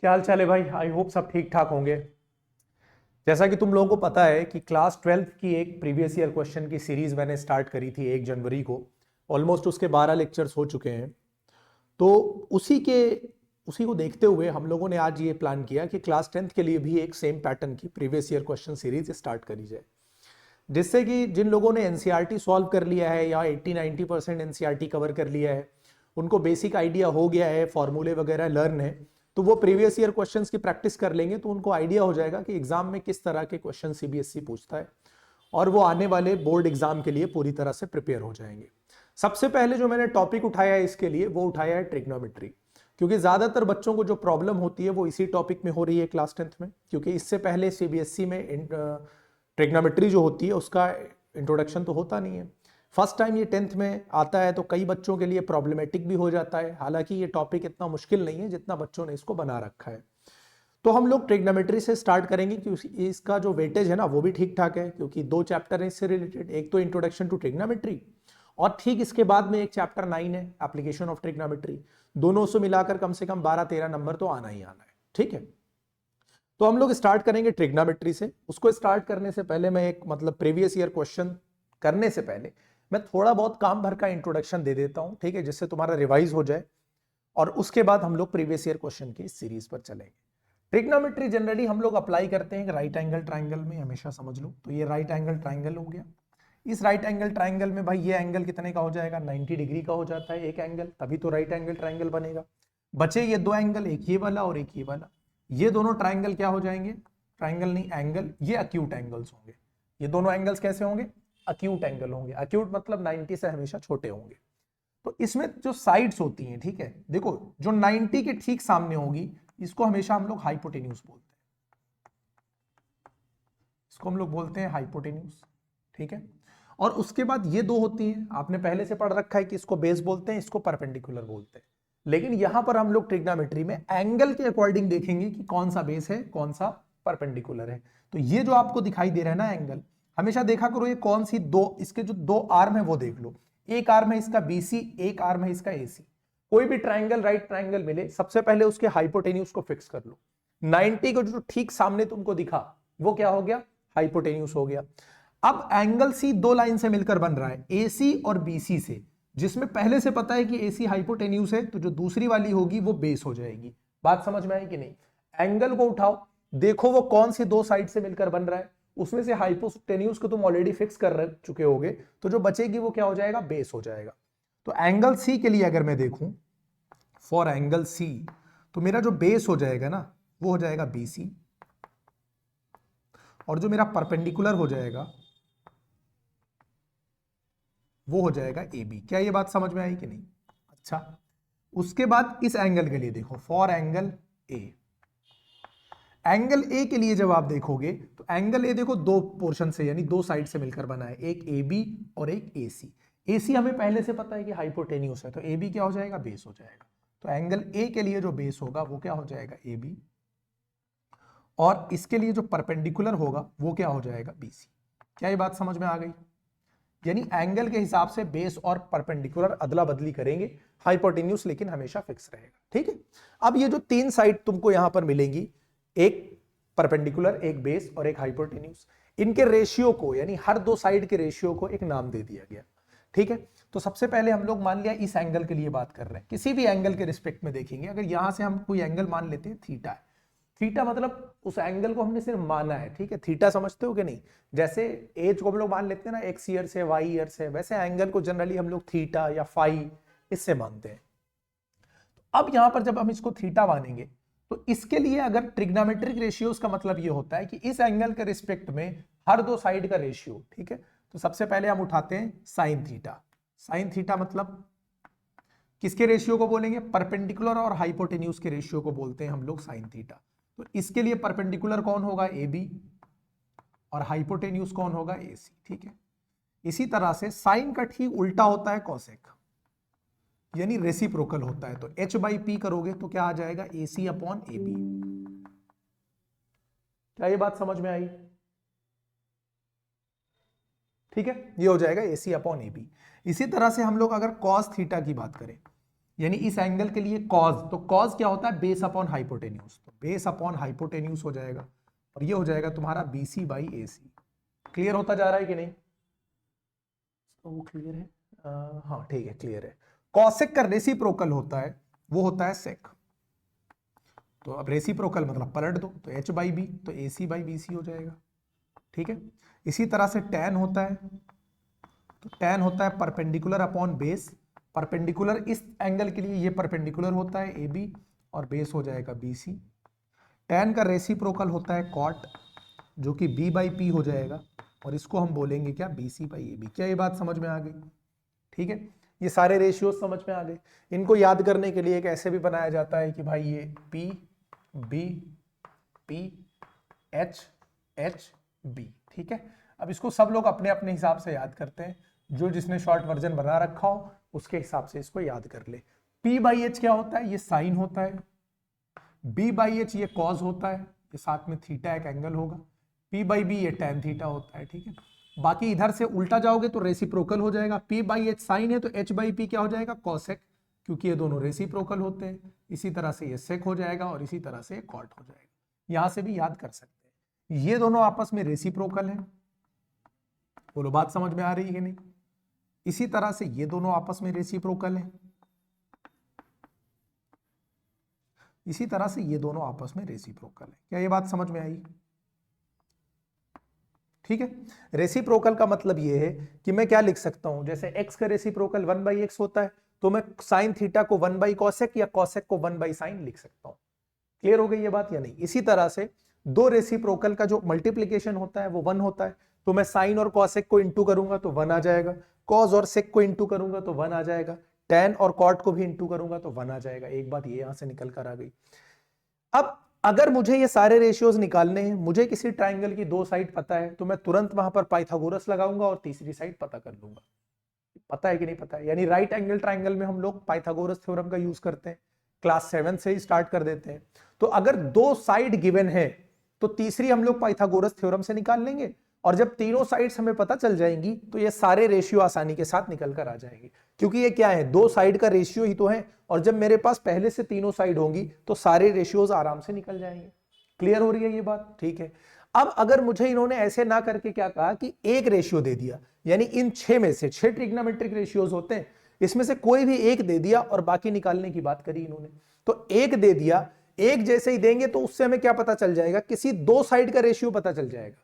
क्या हाल चाल है भाई। आई होप सब ठीक ठाक होंगे। जैसा कि तुम लोगों को पता है कि क्लास 12th की एक प्रीवियस ईयर क्वेश्चन की सीरीज मैंने स्टार्ट करी थी 1 जनवरी को। ऑलमोस्ट उसके 12 लेक्चर्स हो चुके हैं। तो उसी के उसी को देखते हुए हम लोगों ने आज ये प्लान किया कि क्लास 10th के लिए भी एक सेम पैटर्न की previous year question series start करी जाए, जिससे कि जिन लोगों ने एनसीईआरटी सॉल्व कर लिया है या 80-90% एनसीईआरटी कवर कर लिया है, उनको बेसिक आइडिया हो गया है, फॉर्मूले वगैरह लर्न है, तो वो प्रीवियस ईयर क्वेश्चंस की प्रैक्टिस कर लेंगे तो उनको आइडिया हो जाएगा कि एग्जाम में किस तरह के क्वेश्चन सीबीएसई पूछता है, और वो आने वाले बोर्ड एग्जाम के लिए पूरी तरह से प्रिपेयर हो जाएंगे। सबसे पहले जो मैंने टॉपिक उठाया है इसके लिए, वो उठाया है ट्रिग्नोमेट्री, क्योंकि ज्यादातर बच्चों को जो प्रॉब्लम होती है वो इसी टॉपिक में हो रही है क्लास 10th में, क्योंकि इससे पहले सीबीएसई में ट्रिग्नोमेट्री जो होती है उसका इंट्रोडक्शन तो होता नहीं है। फर्स्ट टाइम ये 10th में आता है तो कई बच्चों के लिए प्रॉब्लमेटिक भी हो जाता है। हालांकि ये टॉपिक इतना मुश्किल नहीं है जितना बच्चों ने इसको बना रखा है। तो हम लोग ट्रिग्नोमेट्री से स्टार्ट करेंगे क्योंकि इसका जो वेटेज है ना वो भी ठीक ठाक है, क्योंकि 2 चैप्टर है इससे रिलेटेड। एक तो इंट्रोडक्शन टू ट्रिग्नोमेट्री, और ठीक इसके बाद में एक चैप्टर 9 है एप्लीकेशन ऑफ ट्रिग्नोमेट्री। दोनों से मिलाकर कम से कम 12-13 नंबर तो आना ही आना है। ठीक है, तो हम लोग स्टार्ट करेंगे ट्रिग्नोमेट्री से। उसको स्टार्ट करने से पहले मैं एक प्रीवियस ईयर क्वेश्चन करने से पहले मैं थोड़ा बहुत काम भर का इंट्रोडक्शन दे देता हूं, ठीक है, जिससे तुम्हारा रिवाइज हो जाए, और उसके बाद हम लोग प्रीवियस ईयर क्वेश्चन की सीरीज पर चलेंगे। ट्रिग्नोमेट्री जनरली हम लोग अप्लाई करते हैं राइट एंगल ट्राइंगल में, हमेशा समझ लो। तो ये राइट एंगल ट्राइंगल हो गया। इस राइट एंगल ट्राइंगल में भाई ये एंगल कितने का हो जाएगा, 90 डिग्री का हो जाता है एक एंगल, तभी तो राइट एंगल ट्राइंगल बनेगा। बचे ये दो एंगल, एक ये वाला और एक ये वाला। ये दोनों ट्राइंगल क्या हो जाएंगे, ट्राइंगल नहीं एंगल, ये अक्यूट एंगल्स होंगे। ये दोनों एंगल्स कैसे होंगे, अक्यूट एंगल होंगे। अक्यूट मतलब 90 से हमेशा छोटे होंगे। तो इसमें जो साइड्स होती हैं, ठीक है, देखो जो 90 के ठीक सामने होगी इसको हमेशा हम लोग हाइपोटेन्यूज बोलते हैं। इसको हम लोग बोलते हैं हाइपोटेन्यूज, ठीक है। और उसके बाद ये दो होती हैं, आपने पहले से पढ़ रखा है कि इसको बेस बोलते हैं, इसको परपेंडिकुलर बोलते हैं। लेकिन यहां पर हम लोग ट्रिग्नोमेट्री में एंगल के अकॉर्डिंग देखेंगे कि कौन सा बेस है कौन सा परपेंडिकुलर है। तो ये जो आपको दिखाई दे रहा है ना एंगल, हमेशा देखा करो ये कौन सी दो, इसके जो दो आर्म है वो देख लो। एक आर्म है इसका बीसी, एक आर्म है इसका एसी। कोई भी ट्राइंगल राइट ट्राइंगल मिले, सबसे पहले उसके हाइपोटेन्यूज को फिक्स कर लो। 90 को जो ठीक सामने तुमको दिखा वो क्या हो गया, हाइपोटेन्यूज हो गया। अब एंगल सी दो लाइन से मिलकर बन रहा है, एसी और बीसी से, जिसमें पहले से पता है कि एसी हाइपोटेन्यूज है, तो जो दूसरी वाली होगी वो बेस हो जाएगी। बात समझ में आई कि नहीं। एंगल को उठाओ, देखो वो कौन सी दो साइड से मिलकर बन रहा है, उसमें से हाइपोटेन्यूज को तुम ऑलरेडी फिक्स कर चुके होगे, तो जो बचेगी वो क्या हो जाएगा, बेस हो जाएगा। तो एंगल सी के लिए अगर मैं देखूं, फॉर एंगल सी, तो मेरा जो बेस हो जाएगा ना वो हो जाएगा बीसी, और जो मेरा परपेंडिकुलर हो जाएगा वो हो जाएगा ए बी। क्या ये बात समझ में आई कि नहीं। अच्छा, उसके बाद इस एंगल के लिए देखो, for angle A. Angle A के लिए जब आप देखोगे तो एंगल ए देखो दो पोर्शन से यानी दो साइड से मिलकर बना है, एक ए बी और एक ए सी। ए सी हमें पहले से पता है कि हाइपोटेन्यूस है, तो ए बी क्या हो जाएगा, बेस हो जाएगा। तो एंगल ए के लिए जो बेस होगा वो क्या हो जाएगा, ए बी, और इसके लिए जो परपेंडिकुलर होगा वो क्या हो जाएगा, बी सी। क्या ये बात समझ में आ गई। यानी एंगल के हिसाब से बेस और परपेंडिकुलर अदला बदली करेंगे, हाइपोटेन्यूस लेकिन हमेशा फिक्स रहेगा। ठीक है, अब ये जो तीन साइड तुमको यहां पर मिलेंगी, एक परपेंडिकुलर, एक बेस और एक हाइपोटेन्यूस, इनके रेशियो को यानी हर दो साइड के रेशियो को एक नाम दे दिया गया। ठीक है, तो सबसे पहले हम लोग मान लिया इस एंगल के लिए बात कर रहे हैं, किसी भी एंगल के रिस्पेक्ट में देखेंगे। अगर यहां से हम कोई एंगल मान लेते हैं थीटा है, थीटा मतलब उस एंगल को हमने सिर्फ माना है। ठीक है, थीटा समझते हो कि नहीं। जैसे एज को हम लोग मान लेते हैं ना, एक्स ईयर से वाई ईयर से, वैसे एंगल को जनरली हम लोग थीटा या फाई इससे मानते हैं। अब यहां पर जब हम इसको थीटा मानेंगे तो इसके लिए अगर ट्रिग्नोमेट्रिक रेशियोज का मतलब ये होता है कि इस एंगल के रिस्पेक्ट में हर दो साइड का रेशियो। ठीक है, तो सबसे पहले हम उठाते हैं साइन थीटा। साइन थीटा मतलब किसके रेशियो को बोलेंगे, परपेंडिकुलर और हाइपोटेन्यूज के रेशियो को बोलते हैं हम लोग साइन थीटा। तो इसके लिए परपेंडिकुलर कौन होगा, ए बी, और हाइपोटेन्यूज कौन होगा, ए सी। ठीक है, इसी तरह से साइन का ठीक उल्टा होता है कॉसेक, यानी रेसिप्रोकल होता है। तो एच बाई पी करोगे तो क्या आ जाएगा, ए सी अपॉन ए बी। क्या ये बात समझ में आई। ठीक है, ये हो जाएगा ए सी अपॉन ए बी। इसी तरह से हम लोग अगर कॉस थीटा की बात करें यानी इस एंगल के लिए कॉज, तो कॉज क्या होता है, बेस अपॉन हाइपोटेन्यूज, तो बेस अपॉन हाइपोटेन्यूज हो जाएगा और ये हो जाएगा तुम्हारा BC बाई AC। क्लियर होता जा रहा है कि नहीं? तो वो क्लियर है, हाँ ठीक है, क्लियर है। कॉसेक का रेसिप्रोकल होता है, वो होता है सेक। तो अब रेसिप्रोकल मतलब पलट दो, तो H बाई बी, तो AC बाई BC हो जाएगा। ठीक है, इसी तरह से टैन होता है, तो टैन होता है परपेंडिकुलर अपॉन बेस। परपेंडिकुलर इस एंगल के लिए ये परपेंडिकुलर होता है AB और बेस हो जाएगा BC। टैन का रेसिप्रोकल होता है कॉट, जो कि B बाई P हो जाएगा और इसको हम बोलेंगे क्या, BC बाई AB। क्या ये बात समझ में आ गई? ठीक है, ये सारे रेशियोज समझ में आ गए। इनको याद करने के लिए एक ऐसे भी बनाया जाता है कि भाई ये P B P H H B। ठीक है, अब इसको सब लोग अपने अपने हिसाब से याद करते हैं, जो जिसने शॉर्ट वर्जन बना रखा हो उसके हिसाब से इसको याद कर ले। P बाई एच क्या होता है, ये साइन होता है। B बाई एच ये कॉज होता है, ये साथ में थीटा एक एंगल होगा। P बाई बी ये टैन थीटा होता है। ठीक है, बाकी इधर से उल्टा जाओगे तो रेसिप्रोकल हो जाएगा। P बाई एच साइन है तो H बाई पी क्या हो जाएगा, कॉसेक, क्योंकि ये दोनों रेसिप्रोकल होते हैं। इसी तरह से ये सेक हो जाएगा और इसी तरह से कॉट हो जाएगा। यहां से भी याद कर सकते हैं, ये दोनों आपस में रेसिप्रोकल है। बोलो बात समझ में आ रही है कि नहीं? इसी तरह से ये दोनों आपस में रेसिप्रोकल है, इसी तरह से ये दोनों आपस में रेसिप्रोकल है। क्या ये बात समझ में आई? ठीक है, रेसिप्रोकल का मतलब ये है कि मैं क्या लिख सकता हूं, जैसे x का रेसिप्रोकल 1 बाई एक्स होता है, तो मैं साइन थीटा को 1 बाई कॉसेक या कॉसेक को 1 बाई साइन लिख सकता हूं। क्लियर हो गई ये बात या नहीं? इसी तरह से दो रेसिप्रोकल का जो मल्टीप्लीकेशन होता है वो 1 होता है, तो मैं साइन और कॉसेक को इंटू करूंगा तो 1 आ जाएगा, कॉस और सेक को इंटू करूंगा तो 1 आ जाएगा, टैन और कॉट को भी इंटू करूंगा तो 1 आ जाएगा। एक बात ये यहां से निकल कर आ गई। अब अगर मुझे ये सारे रेशियोज निकालने हैं, मुझे किसी ट्राइंगल की दो साइड पता है, तो मैं तुरंत वहां पर पाइथागोरस लगाऊंगा और तीसरी साइड पता कर लूंगा। पता है कि नहीं पता है? यानी राइट एंगल ट्राइंगल में हम लोग पाइथागोरस थ्योरम का यूज करते हैं, क्लास 7 से ही स्टार्ट कर देते हैं। तो अगर दो साइड गिवन है तो तीसरी हम लोग पाइथागोरस थ्योरम से निकाल लेंगे, और जब तीनों साइड्स हमें पता चल जाएंगी तो ये सारे रेशियो आसानी के साथ निकल कर आ जाएंगे, क्योंकि ये क्या है, दो साइड का रेशियो ही तो है। और जब मेरे पास पहले से तीनों साइड होंगी तो सारे रेशियोज आराम से निकल जाएंगे। क्लियर हो रही है ये बात? ठीक है, अब अगर मुझे इन्होंने ऐसे ना करके क्या कहा कि एक रेशियो दे दिया, यानी इन 6 में से 6 ट्रिग्नोमेट्रिक रेशियोज होते हैं, इसमें से कोई भी एक दे दिया और बाकी निकालने की बात करी इन्होंने, तो एक दे दिया, एक जैसे ही देंगे तो उससे हमें क्या पता चल जाएगा, किसी दो साइड का रेशियो पता चल जाएगा,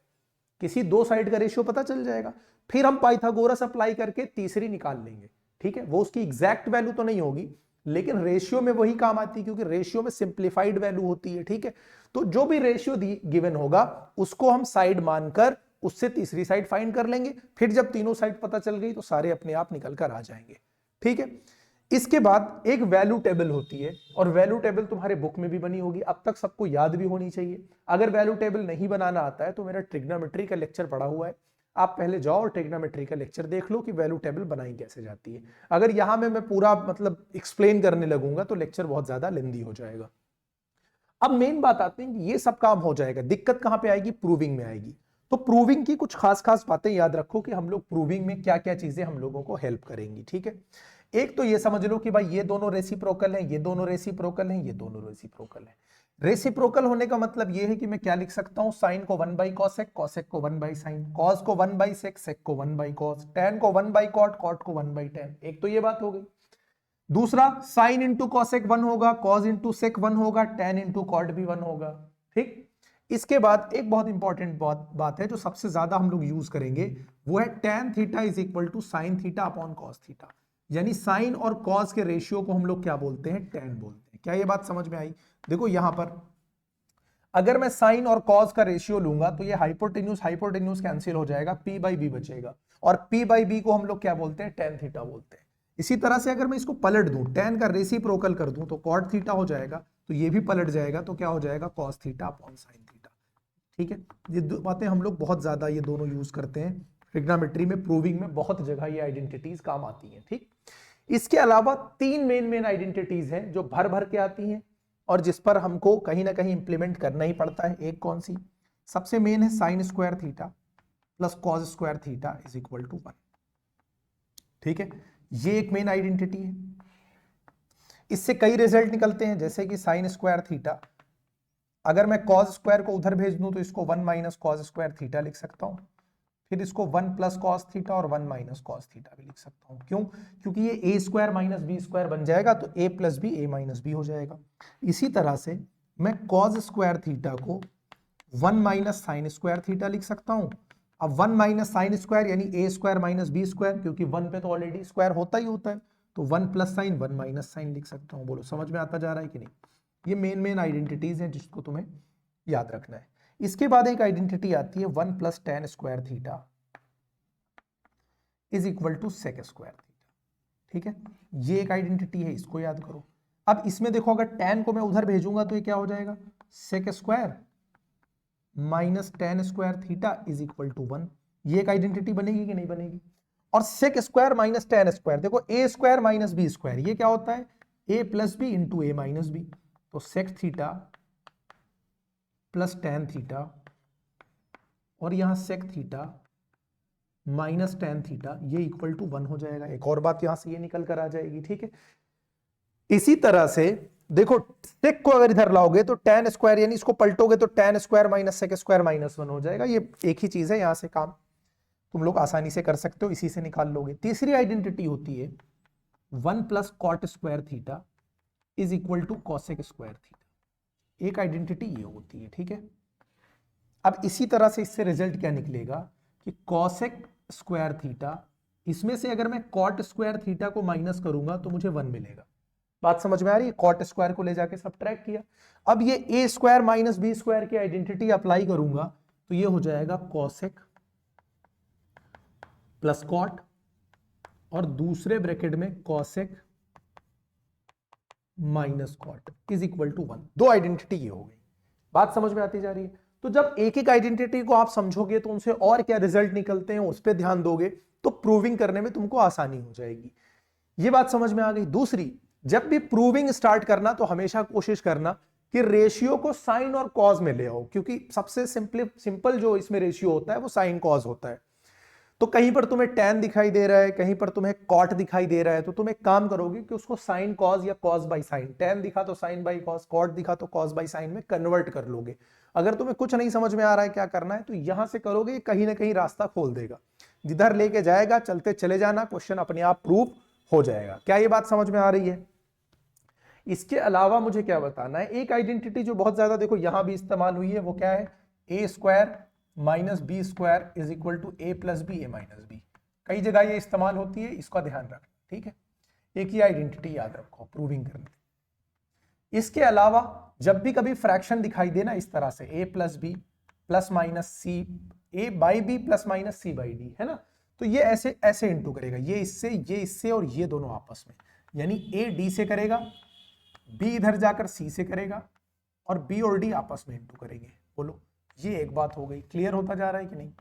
किसी दो साइड का रेशियो पता चल जाएगा। फिर हम पाइथागोरस अप्लाई करके तीसरी निकाल लेंगे। ठीक है, वो उसकी एग्जैक्ट वैल्यू तो नहीं होगी, लेकिन रेशियो में वही काम आती है, क्योंकि रेशियो में सिंप्लीफाइड वैल्यू होती है। ठीक है, तो जो भी रेशियो गिवन होगा उसको हम साइड मानकर उससे तीसरी साइड फाइंड कर लेंगे। फिर जब तीनों साइड पता चल गई तो सारे अपने आप निकल कर आ जाएंगे। ठीक है, इसके बाद एक वैल्यू टेबल होती है, और वैल्यू टेबल तुम्हारे बुक में भी बनी होगी, अब तक सबको याद भी होनी चाहिए। अगर वैल्यू टेबल नहीं बनाना आता है तो मेरा ट्रिग्नोमेट्री का लेक्चर पड़ा हुआ है, आप पहले जाओ और ट्रिग्नोमेट्री का लेक्चर देख लो कि वैल्यू टेबल बनाई कैसे जाती है। अगर यहां में मैं पूरा मतलब एक्सप्लेन करने लगूंगा तो लेक्चर बहुत ज्यादा लेंदी हो जाएगा। अब मेन बात आती है कि ये सब काम हो जाएगा, दिक्कत कहां पे आएगी, प्रूविंग में आएगी। तो प्रूविंग की कुछ खास खास बातें याद रखो कि हम लोग प्रूविंग में क्या क्या चीजें हम लोगों को हेल्प करेंगी। ठीक है, एक तो ये समझ लो कि भाई ये दोनों रेसिप्रोकल हैं, ये दोनों रेसिप्रोकल हैं, ये दोनों रेसिप्रोकल हैं। रेसिप्रोकल होने का मतलब ये है कि मैं क्या लिख सकता हूं, साइन को 1 बाई कॉसेक, कॉसेक को 1 बाई साइन, कॉस को 1 बाई सेक, सेक को 1 बाई कॉस, टैन को 1 बाई कॉट, कॉट को 1 बाई टैन। एक तो ये बात हो गई। दूसरा, साइन इंटू कॉसेक 1 होगा, कॉस इंटू सेक 1 होगा, टैन इंटू कॉट भी 1 होगा। ठीक, इसके बाद एक बहुत इंपॉर्टेंट बात है जो सबसे ज्यादा हम लोग यूज करेंगे, वो है tan theta is equal to sine theta upon cos theta. यानी साइन और कॉस के रेशियो को हम लोग क्या बोलते हैं, टैन बोलते हैं। क्या ये बात समझ में आई? देखो यहां पर अगर मैं साइन और कॉस का रेशियो लूंगा तो ये हाइपोटेन्यूज हाइपोटेन्यूज कैंसिल हो जाएगा, पी बाई बी बचेगा, और पी बाई बी को हम लोग क्या बोलते हैं, टैन थीटा बोलते हैं। इसी तरह से अगर मैं इसको पलट दूं, टैन का रेसिप्रोकल कर दूं तो कॉट थीटा हो जाएगा, तो ये भी पलट जाएगा तो क्या हो जाएगा, cos theta upon sine theta. ठीक है, ये दो बातें हम लोग बहुत ज्यादा ये दोनों यूज करते हैं ट्रिग्नोमेट्री में, प्रूविंग में बहुत जगह ये आइडेंटिटीज काम आती हैं। ठीक, इसके अलावा तीन मेन आइडेंटिटीज हैं जो भर भर के आती हैं और जिस पर हमको कहीं ना कहीं इंप्लीमेंट करना ही पड़ता है। एक कौन सी, सबसे मेन है sine square theta plus cos square theta is equal to 1। ठीक है, ये एक मेन आइडेंटिटी है। इससे कई रिजल्ट निकलते हैं, जैसे कि साइन स्क्वायर थीटा, अगर मैं कॉस स्क्वायर को उधर भेज दूं तो इसको 1 माइनस कॉस स्क्वायर थीटा लिख सकता हूं, फिर इसको 1 प्लस कॉस थीटा और 1 माइनस कॉस थीटा भी लिख सकता हूं। क्यों? क्योंकि ये ए स्क्वायर माइनस बी स्क्वायर बन जाएगा, तो ए plus b a minus B हो जाएगा। इसी तरह से मैं कॉस स्क्वायर थीटा को 1 माइनस साइन स्क्वायर थीटा लिख सकता हूं। अब 1 माइनस साइन स्क्वायर यानी A square minus B square, क्योंकि 1 पे तो ऑलरेडी स्क्वायर होता ही होता है, तो 1 प्लस साइन 1 माइनस साइन लिख सकता हूं। बोलो समझ में आता जा रहा है कि नहीं? ये मेन आइडेंटिटीज हैं जिसको तुम्हें याद रखना है। इसके बाद एक आइडेंटिटी आती है 1 plus tan square theta is equal to sec square theta. ठीक है, ये एक आइडेंटिटी है, इसको याद करो। अब इसमें देखो, अगर tan को मैं उधर भेजूंगा तो ये क्या हो जाएगा, sec square minus tan square theta is equal to 1। ये एक आइडेंटिटी बनेगी कि नहीं बनेगी? और sec square minus tan square, देखो A square minus B square, ये क्या होता है, A plus B into A minus B, तो sec theta plus tan theta और यहां sec theta minus tan theta, ये इक्वल टू 1 हो जाएगा। एक और बात यहां से ये निकल कर आ जाएगी। ठीक है, इसी तरह से देखो, सेक को अगर इधर लाओगे तो टेन स्क्वायर यानी इसको पलटोगे तो tan square minus sec square minus 1 हो जाएगा। ये एक ही चीज है, यहां से काम तुम लोग आसानी से कर सकते हो, इसी से निकाल लोगे। तीसरी आइडेंटिटी होती है 1 plus cot square theta is equal to cosec square theta. एक आइडेंटिटी ये होती है। ठीक है, अब इसी तरह से इससे रिजल्ट क्या निकलेगा कि कॉसेक स्क्वायर थीटा, इसमें से अगर मैं कॉट स्क्वायर थीटा को माइनस करूंगा तो मुझे 1 मिलेगा। बात समझ में आ रही है? कॉट स्क्वायर को ले जाके सब्ट्रैक्ट किया। अब ये ए स्क्वायर माइनस बी स्क्वायर की आइडेंटिटी अप्लाई करूंगा तो ये हो जाएगा कॉसेक प्लस कॉट और दूसरे ब्रैकेट में cosec minus cot is equal to 1। दो आइडेंटिटी ये हो गई। बात समझ में आती जा रही है? तो जब एक एक आइडेंटिटी को आप समझोगे तो उनसे और क्या रिजल्ट निकलते हैं उस पर ध्यान दोगे तो प्रूविंग करने में तुमको आसानी हो जाएगी। ये बात समझ में आ गई। दूसरी, जब भी प्रूविंग स्टार्ट करना तो हमेशा कोशिश करना कि रेशियो को साइन और कॉज में ले आओ, क्योंकि सबसे सिंपल जो इसमें रेशियो होता है वो साइन कॉज होता है। तो कहीं पर तुम्हें tan दिखाई दे रहा है, कहीं पर तुम्हें cot दिखाई दे रहा है, तो तुम एक काम करोगे कि उसको साइन कॉज या कॉज बाई साइन, tan दिखा तो साइन बाई कॉज, cot दिखा तो कॉज बाई साइन में कन्वर्ट कर लोगे। अगर तुम्हें कुछ नहीं समझ में आ रहा है क्या करना है तो यहां से करोगे, कहीं ना कहीं रास्ता खोल देगा, जिधर लेके जाएगा चलते चले जाना, क्वेश्चन अपने आप प्रूव हो जाएगा। क्या ये बात समझ में आ रही है? इसके अलावा मुझे क्या बताना है, एक आइडेंटिटी जो बहुत ज्यादा देखो यहां भी इस्तेमाल हुई है वो क्या है, a square minus B square is equal to a plus b a minus b. कई जगह ये इस्तेमाल होती है, इसका ध्यान रखना। ठीक है, एक ही आइडेंटिटी याद रखो प्रूविंग करने। इसके अलावा जब भी कभी फ्रैक्शन दिखाई देना इस तरह से a plus b plus minus c, a by b plus minus c by d, है ना, तो ये ऐसे ऐसे इंटू करेगा, ये इससे और ये दोनों आपस में, यानी ए डी से करेगा, बी इधर जाकर सी से करेगा और बी और डी आपस में इंटू करेंगे। बोलो, ये एक बात हो गई। क्लियर होता जा रहा है कि नहीं?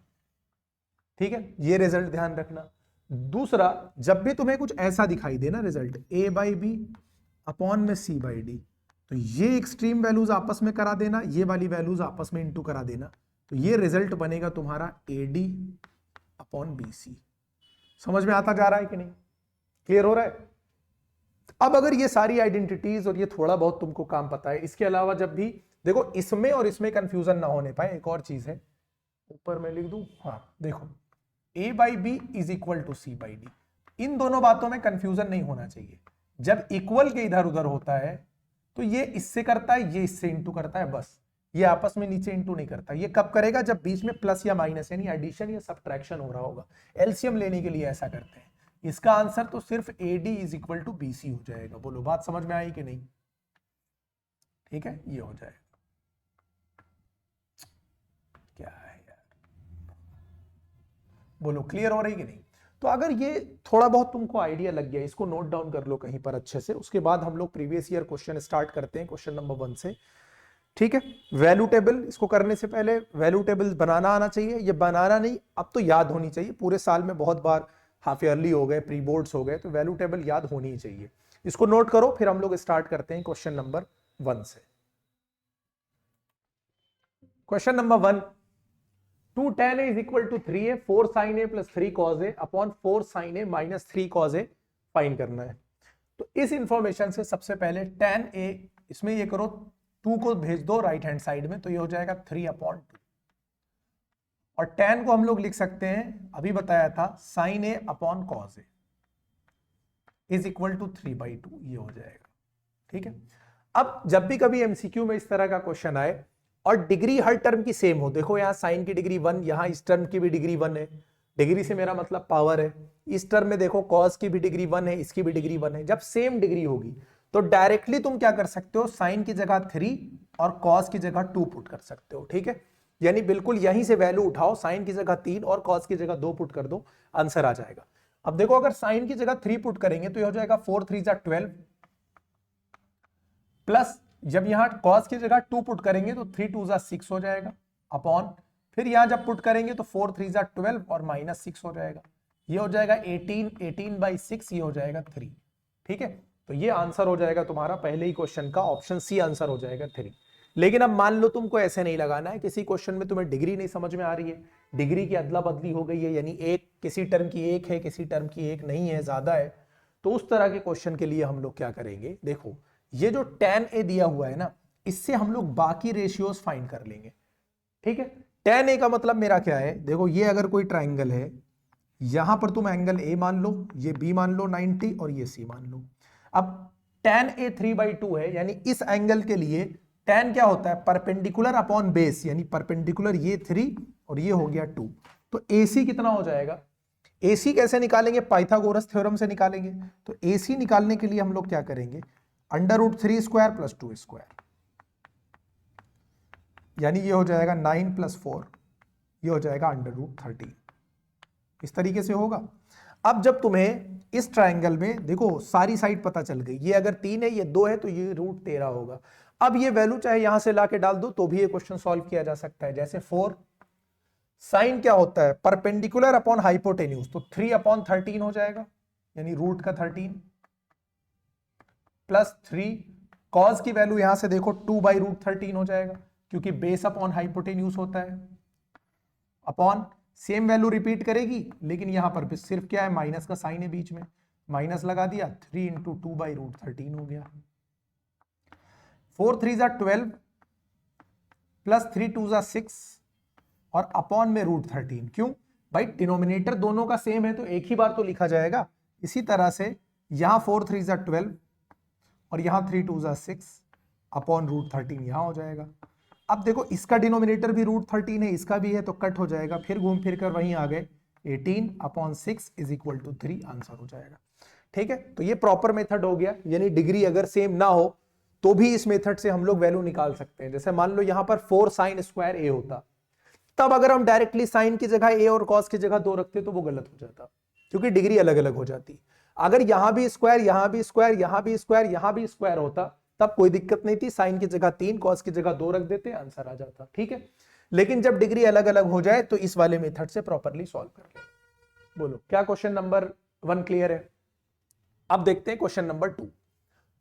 ठीक है, ये रिजल्ट ध्यान रखना। दूसरा, जब भी तुम्हें कुछ ऐसा दिखाई देना result A by B upon में सी बाई डी, तो ये एक्सट्रीम वैल्यूज आपस में करा देना, ये वाली वैल्यूज आपस में इंटू करा देना, तो ये रिजल्ट बनेगा तुम्हारा A D upon B C. समझ में आता जा रहा है कि नहीं? क्लियर हो रहा है? अब अगर ये सारी आइडेंटिटीज और ये थोड़ा बहुत तुमको काम पता है, इसके अलावा जब भी देखो इसमें और इसमें कंफ्यूजन ना होने पाए, एक और चीज है, ऊपर मैं लिख दूं, हाँ देखो, a by b is equal to c by d, इन दोनों बातों में कंफ्यूजन नहीं होना चाहिए। जब इक्वल के इधर उधर होता है तो ये इससे करता है, ये इससे इंटू करता है, बस, ये आपस में नीचे इंटू नहीं करता। ये कब करेगा? जब बीच में प्लस या माइनस यानी एडिशन या सब्ट्रैक्शन हो रहा होगा। एलसीएम लेने के लिए ऐसा करते हैं। इसका आंसर तो सिर्फ A D is equal to B C हो जाएगा। बोलो, बात समझ में आई कि नहीं? ठीक है, ये हो जाएगा। क्या है यार, बोलो क्लियर हो रही कि नहीं? तो अगर ये थोड़ा बहुत तुमको आइडिया लग गया, इसको नोट डाउन कर लो कहीं पर अच्छे से। उसके बाद हम लोग प्रीवियस ईयर क्वेश्चन स्टार्ट करते हैं, क्वेश्चन नंबर 1 से। ठीक है, वैल्यू टेबल, इसको करने से पहले वैल्यू टेबल बनाना आना चाहिए। ये बनाना नहीं, अब तो याद होनी चाहिए। पूरे साल में बहुत बार हाफ ईयरली हो गए, प्री बोर्ड्स हो गए, तो वैल्यू टेबल याद होनी ही चाहिए। इसको नोट करो, फिर हम लोग स्टार्ट करते हैं क्वेश्चन नंबर 1 से। Question number 1, 2 tan a is equal to 3a 4 sin a plus 3 cos a upon 4 sin a minus 3 cos a find करना है। तो इस इंफॉर्मेशन से सबसे पहले tan a, इसमें ये करो 2 को भेज दो राइट हैंड साइड में, तो ये हो जाएगा 3/2। और tan को हम लोग लिख सकते हैं, अभी बताया था, sin a upon cos a is equal to 3/2, ये हो जाएगा। ठीक है, अब जब भी कभी एमसीक्यू में इस तरह का क्वेश्चन आए और डिग्री हर टर्म की सेम हो, देखो यहां साइन की डिग्री 1, यहां इस टर्म की भी डिग्री 1 है, डिग्री से मेरा मतलब पावर है, इस टर्म में देखो कॉस की भी डिग्री 1 है, इसकी भी डिग्री 1 है, जब सेम डिग्री होगी तो डायरेक्टली तुम क्या कर सकते हो, साइन की जगह 3 और कॉस की जगह 2 पुट कर सकते हो। ठीक है, यानी बिल्कुल यहीं से वैल्यू उठाओ, साइन की जगह 3 और कॉस की जगह 2 पुट कर दो, आंसर आ जाएगा। अब देखो अगर साइन की जगह 3 पुट करेंगे तो ये हो जाएगा 4 3 12, प्लस जब यहां कॉस की जगह 2 पुट करेंगे तो 3 2 6 हो जाएगा, अपॉन फिर यहां जब पुट करेंगे तो 4 3 12 और -6 हो जाएगा, ये हो जाएगा 18/6, ये हो जाएगा 3। ठीक है, तो ये आंसर हो जाएगा तुम्हारा पहले ही क्वेश्चन का, ऑप्शन सी आंसर हो जाएगा 3। लेकिन अब मान लो तुमको ऐसे नहीं लगाना है, किसी क्वेश्चन में तुम्हें डिग्री नहीं समझ में आ रही है, डिग्री की अदला बदली हो गई है, यानी एक किसी टर्म की एक है, किसी टर्म की एक नहीं है, ज्यादा है, तो उस तरह के क्वेश्चन के लिए हम लोग क्या करेंगे, देखो ये जो tan a दिया हुआ है ना, इससे हम लोग बाकी रेशियोज फाइंड कर लेंगे। ठीक है, tan a का मतलब मेरा क्या है, देखो ये अगर कोई ट्राइंगल है, यहां पर तुम एंगल a मान लो, ये b मान लो 90 और ये c मान लो। अब tan a 3/2 है, यानी इस एंगल के लिए tan क्या होता है, परपेंडिकुलर अपॉन बेस, यानी परपेंडिकुलर ये 3 और ये हो गया 2, तो AC कितना हो जाएगा, AC कैसे निकालेंगे, पाइथागोरस थ्योरम से निकालेंगे। तो AC निकालने के लिए हम लोग क्या करेंगे, √3 स्क्वायर प्लस 2 स्क्वायर, यानी ये हो जाएगा 9 + 4, ये हो जाएगा √13, इस तरीके से होगा। अब जब तुम्हें इस ट्राइंगल में देखो सारी साइड पता चल गई, ये अगर 3 है, ये 2 है, तो ये √13 होगा। अब ये वैल्यू चाहे यहां से लाके डाल दो तो भी ये क्वेश्चन सॉल्व किया जा सकता है। जैसे 4 साइन क्या होता है, परपेंडिकुलर अपॉन हाइपोटेन्यूज, तो 3/13 हो जाएगा, यानी रूट का 13, प्लस 3 कॉस की वैल्यू यहां से देखो 2/√13 हो जाएगा, क्योंकि बेस अपॉन हाइपोटेन्यूज होता है, अपॉन सेम वैल्यू रिपीट करेगी, लेकिन यहां पर सिर्फ क्या है, माइनस का साइन है बीच में, माइनस लगा दिया, 3 × 2/√13 हो गया, 4 3 12 प्लस 3 2 6 और अपॉन में √13, क्यों भाई, डिनोमिनेटर दोनों का सेम है तो एक ही बार तो लिखा जाएगा। इसी तरह से यहां 4 3 12 और यहां 3 2 6 अपॉन √13 यहां हो जाएगा। अब देखो इसका डिनोमिनेटर भी √13 है, इसका भी है, तो कट हो जाएगा, फिर घूम फिर कर वहीं आ गए, 18/6 इज इक्वल टू 3 आंसर हो जाएगा। ठीक है, तो ये प्रॉपर मेथड हो गया, यानी डिग्री अगर सेम ना हो तो भी इस मेथड से हम लोग वैल्यू निकाल सकते हैं। जैसे मान लो यहां पर 4 sin स्क्वायर a होता, तब अगर हम डायरेक्टली साइन की जगह a और कॉस की जगह 2 रखते तो वो गलत हो जाता, क्योंकि डिग्री अलग अलग हो जाती। अगर यहां भी स्क्वायर, यहां भी स्क्वायर, यहां भी स्क्वायर, यहां भी स्क्वायर होता तब कोई दिक्कत नहीं थी, साइन की जगह 3, कॉस की जगह 2 रख देते, आंसर आ जाता। ठीक है, लेकिन जब डिग्री अलग अलग हो जाए तो इस वाले मेथड से प्रॉपरली सॉल्व कर ले। बोलो क्या क्वेश्चन नंबर 1 क्लियर है? अब देखते हैं question number 2।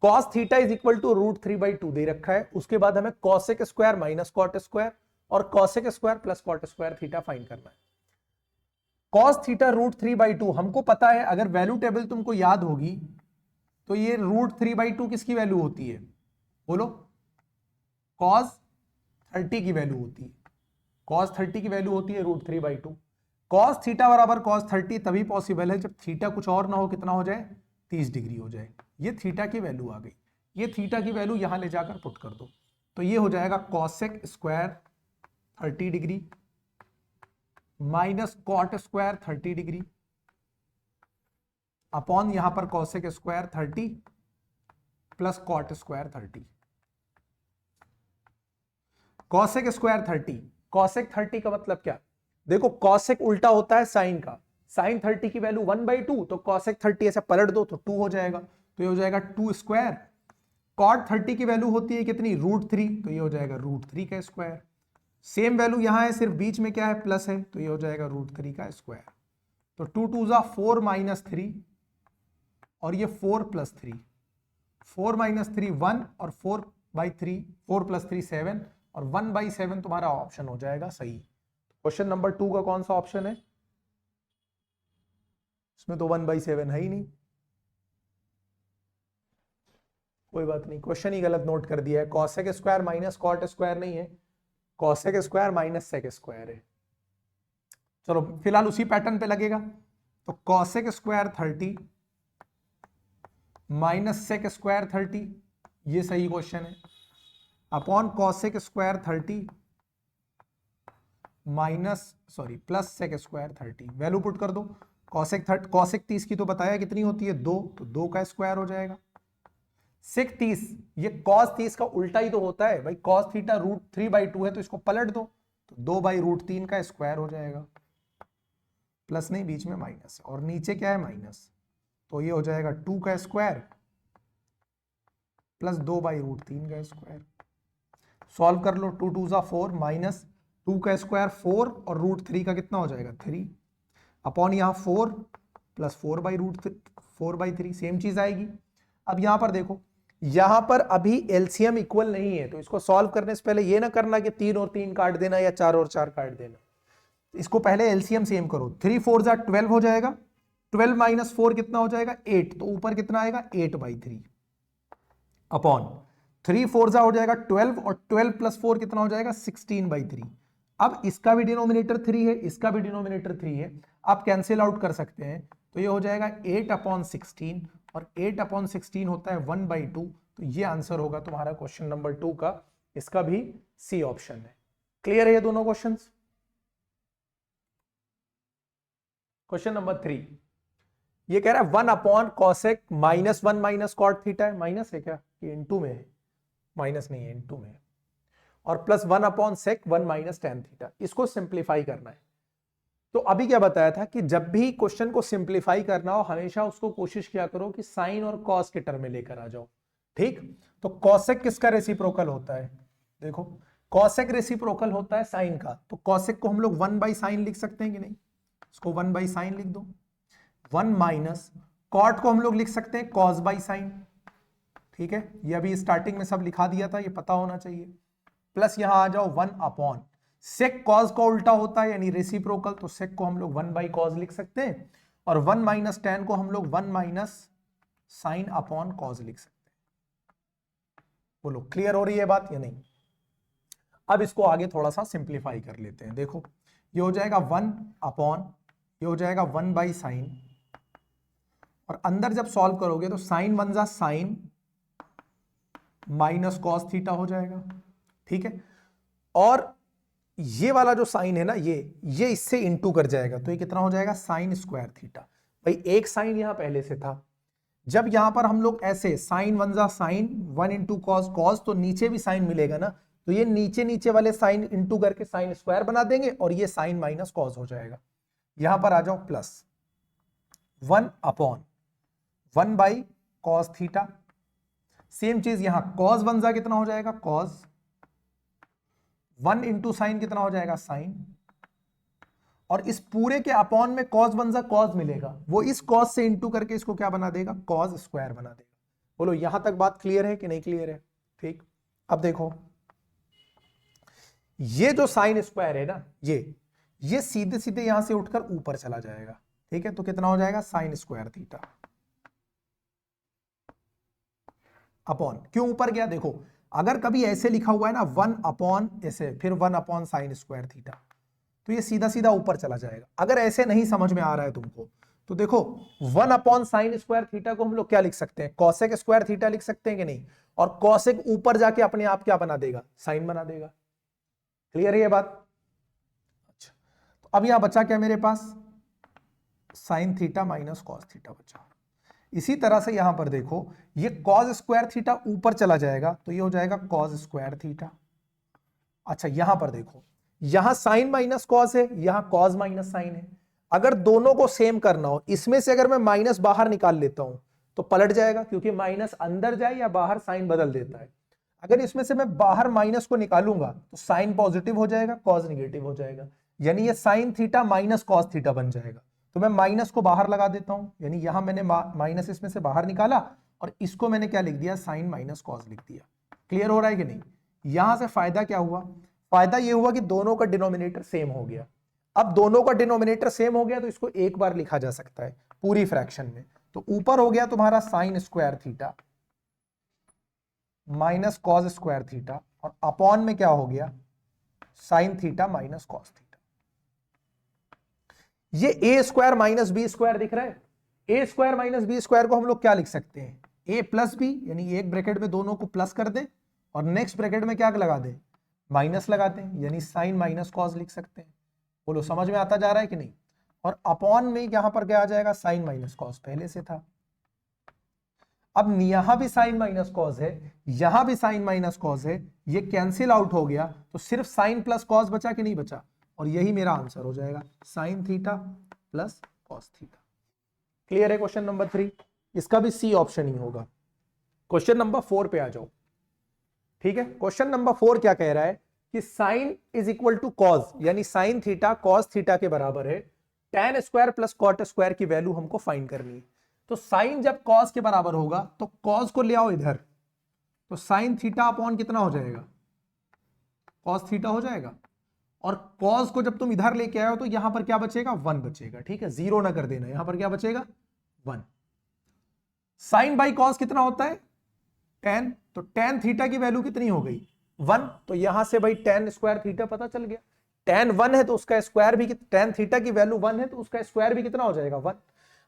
cos theta is equal to √3/2 दे रखा है, उसके बाद हमें cosec square minus cot square और cosec square plus cot square theta find करना है। cos थीटा √3/2 हमको पता है, अगर वैल्यू टेबल तुमको याद होगी तो ये √3/2 किसकी वैल्यू होती है, बोलो, cos 30 की वैल्यू होती है, cos 30 की वैल्यू होती है √3/2। cos थीटा बराबर cos 30 तभी पॉसिबल है जब थीटा कुछ और ना हो, कितना हो जाए, 30 डिग्री हो जाए। ये थीटा की वैल्यू आ गई, ये थीटा की वैल्यू यहां ले जाकर पुट कर दो, तो ये हो जाएगा cosec square 30 degree minus cot square 30 degree upon यहां पर cosec square 30 plus cot square 30। cosec square 30, cosec 30 का मतलब क्या, देखो cosec उल्टा होता है साइन का, साइन 30 की वैल्यू 1/2, तो cosec 30 ऐसे पलट दो तो 2 हो जाएगा, तो ये हो जाएगा 2 स्क्वायर। कॉट 30 की वैल्यू होती है कितनी, √3, तो ये हो जाएगा √3 का स्क्वायर। सेम वैल्यू यहां है, सिर्फ बीच में क्या है, प्लस है, तो ये हो जाएगा √3 का स्क्वायर। तो 2 2 4 - 3 और ये 4 + 3, 4 - 3 1 और 4/3, 4 + 3 7 और 1/7 तुम्हारा ऑप्शन हो जाएगा सही। क्वेश्चन नंबर 2 का कौन सा ऑप्शन है, इसमें तो 1/7 है ही नहीं। कोई बात नहीं, क्वेश्चन ही गलत नोट कर दिया है। Cosec square minus cot square नहीं है, cosec square minus sec square है। चलो फिलहाल उसी पैटर्न पे लगेगा। तो cosec square 30 minus sec square 30, ये सही क्वेश्चन है, upon cosec square 30 plus sec square 30। Value put कर दो। कॉसेक 30 की तो बताया कितनी होती है 2, तो 2 का स्क्वायर हो जाएगा। सेक 30, ये कॉस 30 का उल्टा ही तो होता है भाई, कॉस थीटा √3/2 है, तो इसको पलट दो, तो 2/√3 का स्क्वायर हो जाएगा। प्लस नहीं, बीच में माइनस है, और नीचे क्या है माइनस, तो ये हो जाएगा 2 का स्क्वायर प्लस 2/√3 का स्क्वायर। सॉल्व कर लो, 2 2 4 माइनस 2 का स्क्वायर 4 और √3 का कितना हो जाएगा 3, अपॉन यहाँ 4 प्लस 4/3, सेम चीज आएगी। अब यहां पर देखो, यहां पर अभी एलसीएम इक्वल नहीं है, तो इसको सॉल्व करने से पहले ये ना करना कि 3 और 3 काट देना या 4 और 4 काट देना, इसको पहले एलसीएम सेम करो। 3 4 जा 12 हो जाएगा, 12 माइनस 4 कितना हो जाएगा 8, तो ऊपर कितना आएगा 8/3, अपॉन 3 4 जा हो जाएगा 12 और 12 प्लस 4 कितना हो जाएगा 16/3। अब इसका भी डिनोमिनेटर 3 है, इसका भी डिनोमिनेटर 3 है, आप कैंसिल आउट कर सकते हैं, तो ये हो जाएगा 8/16, और 8/16 होता है 1/2, तो ये आंसर होगा तुम्हारा क्वेश्चन नंबर 2 का, इसका भी सी ऑप्शन है। क्लियर है ये दोनों क्वेश्चंस? क्वेश्चन नंबर 3, ये कह रहा है 1/cosec -1 माइनस कॉट थीटा है, माइनस है क्या, ये इनटू में है, माइनस नहीं है इनटू में है, और plus 1/sec 1 minus tan theta, इसको सिंप्लीफाई करना है। तो अभी क्या बताया था कि जब भी क्वेश्चन को सिंप्लीफाई करना हो, हमेशा उसको कोशिश किया करो कि साइन और कॉस के टर्म में लेकर आ जाओ, ठीक। तो कॉसेक किसका रेसिप्रोकल होता है, देखो कॉसेक रेसिप्रोकल होता है साइन का, तो कॉसेक को हम लोग 1/sin लिख सकते हैं कि नहीं, इसको 1/sin लिख दो। 1 माइनस कॉट को हम लोग लिख सकते हैं cos/sin, ठीक है, ये अभी स्टार्टिंग में सब लिखा दिया था, ये पता होना चाहिए। प्लस यहां आ जाओ 1/, सेक कॉस का उल्टा होता है यानी रेसिप्रोकल, तो सेक को हम लोग 1/cos लिख सकते हैं, और 1 माइनस tan को हम लोग 1 माइनस sin/cos लिख सकते हैं। बोलो क्लियर हो रही है बात या नहीं? अब इसको आगे थोड़ा सा सिंप्लीफाई कर लेते हैं। देखो ये हो जाएगा 1/, ये हो जाएगा 1/sin, और अंदर जब सॉल्व करोगे तो sin 1 जा sin माइनस कॉस थीटा हो जाएगा, ठीक है, और ये वाला जो साइन है ना, ये इससे इंटू कर जाएगा, तो ये कितना हो जाएगा sin स्क्वायर थीटा। भाई एक साइन यहां पहले से था, जब यहां पर हम लोग ऐसे sin 1 जा sin 1 इंटू कॉस कॉस, तो नीचे भी साइन मिलेगा ना, तो ये नीचे नीचे वाले साइन इंटू करके साइन स्क्वायर बना देंगे, और ये साइन माइनस कॉस हो जाएगा। यहां पर आ जाओ प्लस 1/1/cos थीटा, सेम चीज यहां cos 1 जा कितना हो जाएगा cos 1 इंटू साइन कितना हो जाएगा साइन, और इस पूरे के अपॉन में cos 1 जा cos मिलेगा, वो इस cos से इंटू करके इसको क्या बना देगा cos स्क्वायर बना देगा। बोलो यहां तक बात क्लियर है कि नहीं क्लियर है? ठीक, अब देखो ये जो साइन स्क्वायर है ना, ये सीधे सीधे यहां से उठकर ऊपर चला जाएगा, ठीक है, तो कितना हो जाएगा sin स्क्वायर थीटा, अपॉन क्यों ऊपर गया, देखो अगर कभी ऐसे लिखा हुआ है ना 1/, ऐसे फिर 1/sin स्क्वायर थीटा, तो ये सीधा सीधा ऊपर चला जाएगा। अगर ऐसे नहीं समझ में आ रहा है तुमको, तो देखो 1/sin स्क्वायर थीटा को हम लोग क्या लिख सकते हैं, कॉसेक स्क्वायर थीटा लिख सकते हैं कि नहीं, और कॉसेक ऊपर जाके अपने आप क्या बना देगा साइन बना देगा। क्लियर है ये बात? अच्छा, तो अब यहां बचा क्या मेरे पास sine theta minus cos theta बचा। इसी तरह से यहां पर देखो ये कॉस स्क्वायर थीटा ऊपर चला जाएगा, तो ये हो जाएगा कॉस स्क्वायर थीटा। अच्छा यहां पर देखो, यहां साइन माइनस कॉस है, यहां कॉस माइनस साइन है, अगर दोनों को सेम करना हो, इसमें से अगर मैं माइनस बाहर निकाल लेता हूं तो पलट जाएगा, क्योंकि माइनस अंदर जाए या बाहर साइन बदल देता है। अगर इसमें से मैं बाहर माइनस को निकालूंगा तो साइन पॉजिटिव हो जाएगा, कॉस निगेटिव हो जाएगा, यानी ये sign theta minus cos theta बन जाएगा। तो मैं माइनस को बाहर लगा देता हूं, यानी यहां मैंने माइनस इसमें से बाहर निकाला, और इसको मैंने क्या लिख दिया साइन माइनस कॉस लिख दिया। क्लियर हो रहा है कि नहीं? यहां से फायदा क्या हुआ, फायदा ये हुआ कि दोनों का डिनोमिनेटर सेम हो गया। अब दोनों का डिनोमिनेटर सेम हो गया तो इसको एक बार लिखा जा सकता है पूरी फ्रैक्शन में, तो ऊपर हो गया तुम्हारा sign square theta, minus cos square theta, और अपॉन में क्या हो गया, sign theta minus cos theta. ये ए स्क्वायर माइनस बी स्क्वायर दिख रहा है। A square minus B square को हम लोग क्या लिख सकते हैं, ए प्लस बी, यानी एक ब्रैकेट में दोनों को प्लस कर दे और नेक्स्ट ब्रैकेट में क्या लगा दे, माइनस लगाते हैं, यानी साइन माइनस कॉस लिख सकते हैं। बोलो समझ में आता जा रहा है कि नहीं। और अपॉन में यहां पर क्या आ जाएगा, साइन माइनस कॉस पहले से था। अब यहां भी साइन माइनस कॉस है, यहां भी साइन माइनस कॉस है, ये कैंसिल आउट हो गया तो सिर्फ साइन प्लस कॉस बचा कि नहीं बचा, और यही मेरा आंसर हो जाएगा, sine theta plus cos theta. Clear है क्वेश्चन नंबर 3, इसका भी सी ऑप्शन ही होगा। क्वेश्चन नंबर 4 पे आ जाओ। ठीक है, क्वेश्चन नंबर 4 क्या कह रहा है कि sine is equal to cos, यानी साइन थीटा कॉस थीटा के बराबर है, tan square plus cot square की वैल्यू हमको फाइंड करनी है। तो साइन जब कॉस के बराबर होगा तो कॉस को ले आओ इधर, तो साइन थीटा अपॉन कितना हो जाएगा, कॉस थीटा हो जाएगा। और कॉस को जब तुम इधर लेके आए हो तो यहां पर क्या बचेगा, 1 बचेगा। ठीक है, जीरो ना कर देना, यहां पर क्या बचेगा, 1। साइन बाई कॉस कितना होता है, tan, तो tan थीटा की वैल्यू कितनी हो गई, 1। तो यहां से भाई tan स्क्वायर थीटा पता चल गया, tan 1 है तो उसका स्क्वायर भी, tan थीटा की वैल्यू 1 है तो उसका स्क्वायर भी कितना हो जाएगा, 1।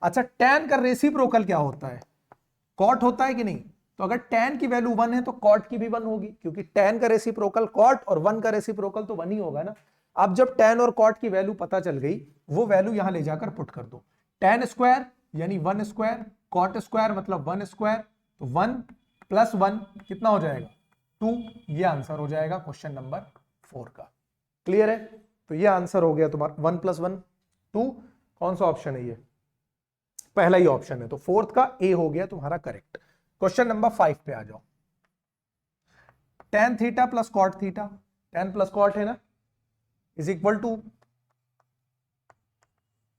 अच्छा, tan का रेसिप्रोकल क्या होता है, कॉट होता है कि नहीं, तो अगर tan की वैल्यू 1 है तो कॉट की भी 1 होगी, क्योंकि tan का रेसिप्रोकल कॉट और 1 का रेसिप्रोकल तो 1 ही होगा ना। अब जब tan और कॉट की वैल्यू पता चल गई, वो वैल्यू यहां ले जाकर पुट कर दो, tan स्क्वायर यानी 1 स्क्वायर, कॉट स्क्वायर मतलब 1 स्क्वायर, तो 1 प्लस 1 कितना हो जाएगा, 2। ये आंसर हो जाएगा क्वेश्चन नंबर 4 का। क्लियर है, तो ये आंसर हो गया तुम्हारा 1 प्लस 1 2। कौन सा ऑप्शन है ये, पहला ही ऑप्शन है, तो फोर्थ का ए हो गया तुम्हारा करेक्ट। क्वेश्चन नंबर 5 पे आ जाओ। tan theta plus cot theta, tan plus cot है ना, इज इक्वल टू,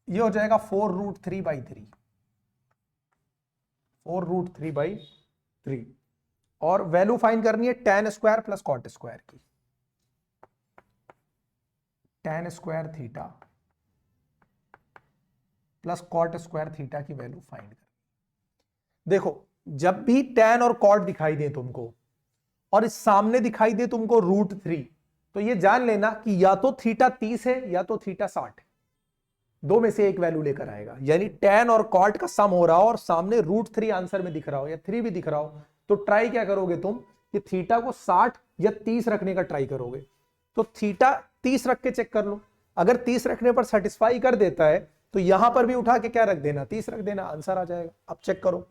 ये हो जाएगा 4√3/3, 4√3/3। और वैल्यू फाइंड करनी है tan square plus cot square की, tan square theta plus cot square theta की वैल्यू फाइंड करनी। देखो, जब भी tan और कॉट दिखाई दे तुमको और इस सामने दिखाई दे तुमको √3, तो ये जान लेना कि या तो थीटा 30 है या तो थीटा 60 है, दो में से एक वैल्यू लेकर आएगा। यानी tan और कॉट का सम हो रहा हो और सामने √3 आंसर में दिख रहा हो या 3 भी दिख रहा हो, तो ट्राई क्या करोगे तुम कि थीटा को 60 या 30 रखने का ट्राई करोगे। तो थीटा 30 रख के चेक कर लो, अगर 30 रखने पर सेटिस्फाई कर देता है तो यहां पर भी उठा के क्या रख देना, 30 रख देना, आंसर आ जाएगा। अब चेक करो,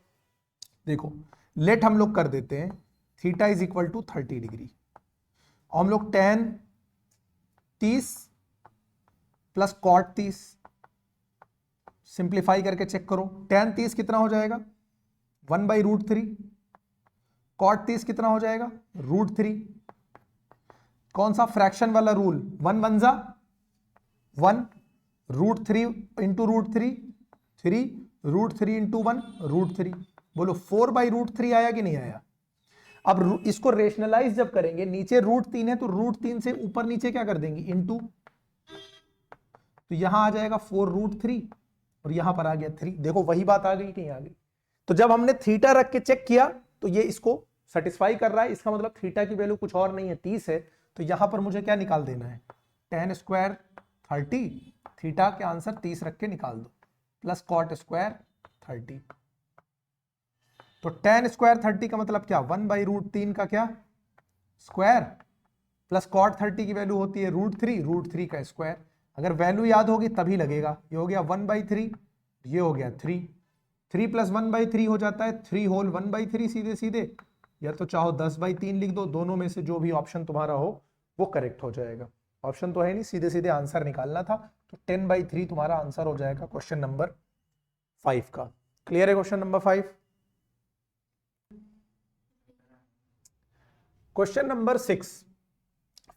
देखो लेट हम लोग कर देते हैं theta is equal to 30 degree, और हम लोग tan 30 प्लस कॉट 30 सिंप्लीफाई करके चेक करो, tan 30 कितना हो जाएगा, 1/√3, कॉट 30 कितना हो जाएगा, √3। कौन सा फ्रैक्शन वाला रूल, 1 1 जा 1, √3 इंटू √3 3, √3 इंटू 1 √3। बोलो 4/√3 आया कि नहीं आया। अब इसको रेशनलाइज जब करेंगे, नीचे √3 है तो √3 से ऊपर नीचे क्या कर देंगे, इंटू, तो यहां आ जाएगा 4√3 और यहां पर आ गया 3। देखो वही बात आ गई कि नहीं आ गई। तो जब हमने थीटा रख के चेक किया तो ये इसको सेटिस्फाई कर रहा है, इसका मतलब थीटा की वैल्यू कुछ और नहीं है, 30 है। तो यहां पर मुझे क्या निकाल देना है, tan स्क्वायर 30, थीटा के आंसर 30 रख के निकाल दो, प्लस कॉट स्क्वायर 30। तो tan स्क्वायर 30 का मतलब क्या, 1/√3 का क्या स्क्वायर, प्लस कॉट 30 की वैल्यू होती है √3 का स्क्वायर। अगर वैल्यू याद होगी तभी लगेगा। ये हो गया 1/3, ये हो गया 3, 3 प्लस 1/3 हो जाता है 3 होल 1/3 सीधे सीधे, या तो चाहो 10/3 लिख दो, दोनों में से जो भी ऑप्शन तुम्हारा हो वो करेक्ट हो जाएगा। ऑप्शन तो है नहीं, सीधे सीधे आंसर निकालना था, तो 10/3 तुम्हारा आंसर हो जाएगा क्वेश्चन नंबर 5 का। क्लियर है क्वेश्चन नंबर 5। क्वेश्चन नंबर 6,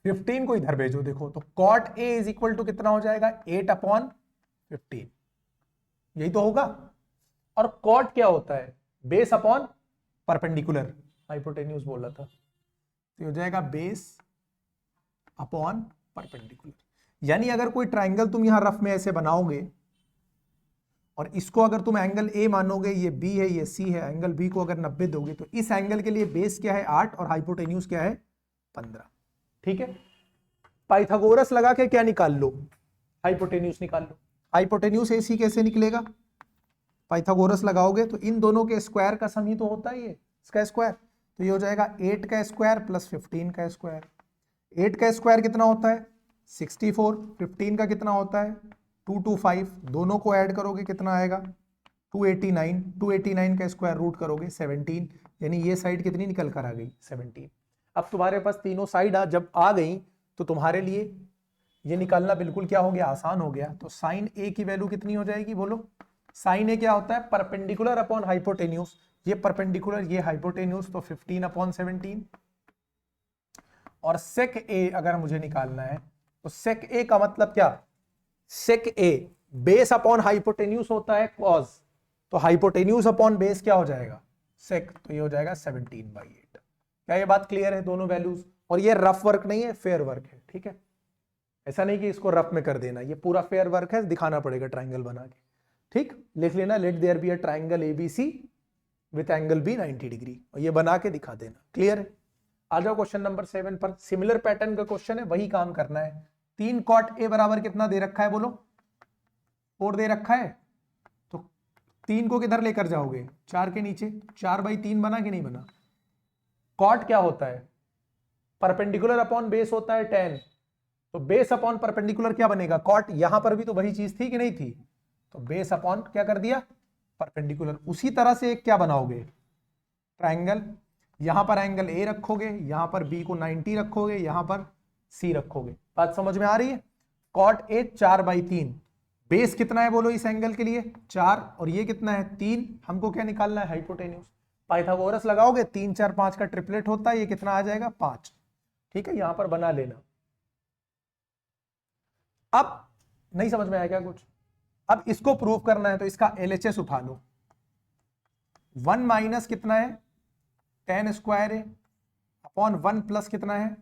15 को इधर भेजो। देखो तो cot a is equal to कितना हो जाएगा, 8/15, यही तो होगा। और cot क्या होता है, बेस अपॉन परपेंडिकुलर, हाइपोटेन्यूज बोला था, तो हो जाएगा बेस अपॉन परपेंडिकुलर। यानी अगर कोई ट्राइंगल तुम यहां रफ में ऐसे बनाओगे और इसको अगर तुम एंगल ए मानोगे, ये बी है ये सी है, एंगल बी को अगर 90 दोगे तो इस एंगल के लिए बेस क्या है 8 और हाइपोटेन्यूज क्या है 15। ठीक है, पाइथागोरस लगा के क्या निकाल लो, हाइपोटेन्यूज निकाल लो। हाइपोटेन्यूज एसी कैसे निकलेगा, पाइथागोरस लगाओगे तो इन दोनों के स्क्वायर का सम ही तो होता है ये, इसका स्क्वायर, तो ये हो जाएगा 8 का स्क्वायर प्लस 15 का स्क्वायर। 8 का स्क्वायर कितना होता है 64, 15 का कितना होता है 225, दोनों को ऐड करोगे कितना आएगा 289, 289 का स्क्वायर रूट करोगे 17, यानी ये साइड कितनी निकल कर आ गई 17। अब तुम्हारे पास तीनों साइड जब आ गई तो तुम्हारे लिए ये निकालना बिल्कुल क्या हो गया, आसान हो गया। तो साइन ए की वैल्यू कितनी हो जाएगी बोलो, साइन ए क्या होता है परपेंडिकुलर अपॉन हाइपोटेन्यूज, ये परपेंडिकुलर ये हाइपोटेन्यूज, तो 15 अपॉन 17। और सेक ए अगर मुझे निकालना है तो सेक ए का मतलब क्या, सेक ए बेस अपॉन हाइपोटेन्यूज होता है कॉज, तो हाइपोटेन्यूज अपॉन बेस क्या हो जाएगा सेक, तो ये हो जाएगा 17/8। क्या ये बात क्लियर है दोनों वैल्यूज, और ये रफ वर्क नहीं है फेयर वर्क है। ठीक है, ऐसा नहीं कि इसको रफ में कर देना, ये पूरा फेयर वर्क है, दिखाना पड़ेगा ट्राइंगल बना के। ठीक, लिख लेना let there be a triangle ABC with angle B 90 degree, और ये बना के दिखा देना। क्लियर है, आ जाओ क्वेश्चन नंबर 7 पर। सिमिलर पैटर्न का क्वेश्चन है, वही काम करना है। 3 कॉट ए बराबर कितना दे रखा है बोलो, 4 दे रखा है, तो 3 को किधर लेकर जाओगे 4 के नीचे, 4/3 बना कि नहीं बना। कॉट क्या होता है परपेंडिकुलर अपॉन बेस होता है 10, तो बेस अपॉन परपेंडिकुलर क्या बनेगा कॉट, यहां पर भी तो वही चीज थी कि नहीं थी, तो बेस अपॉन क्या कर दिया परपेंडिकुलर। उसी तरह से एक क्या बनाओगे ट्राइंगल, यहां पर एंगल ए रखोगे, यहां पर बी को 90 रखोगे, यहां पर सी रखोगे। बात समझ में आ रही है, कॉट ए 4/3, बेस कितना है बोलो इस एंगल के लिए 4, और ये कितना है 3, हमको क्या निकालना है हाइपोटेन्यूज। पाइथागोरस लगाओगे 3 4 5 का ट्रिपलेट होता है, ये कितना आ जाएगा 5। ठीक है, यहां पर बना लेना। अब नहीं समझ में आया क्या कुछ, अब इसको प्रूव करना है तो इसका एलएचएस उठा लो। 1 माइनस कितना है 10 स्क्वायर है अपॉन 1 प्लस कितना है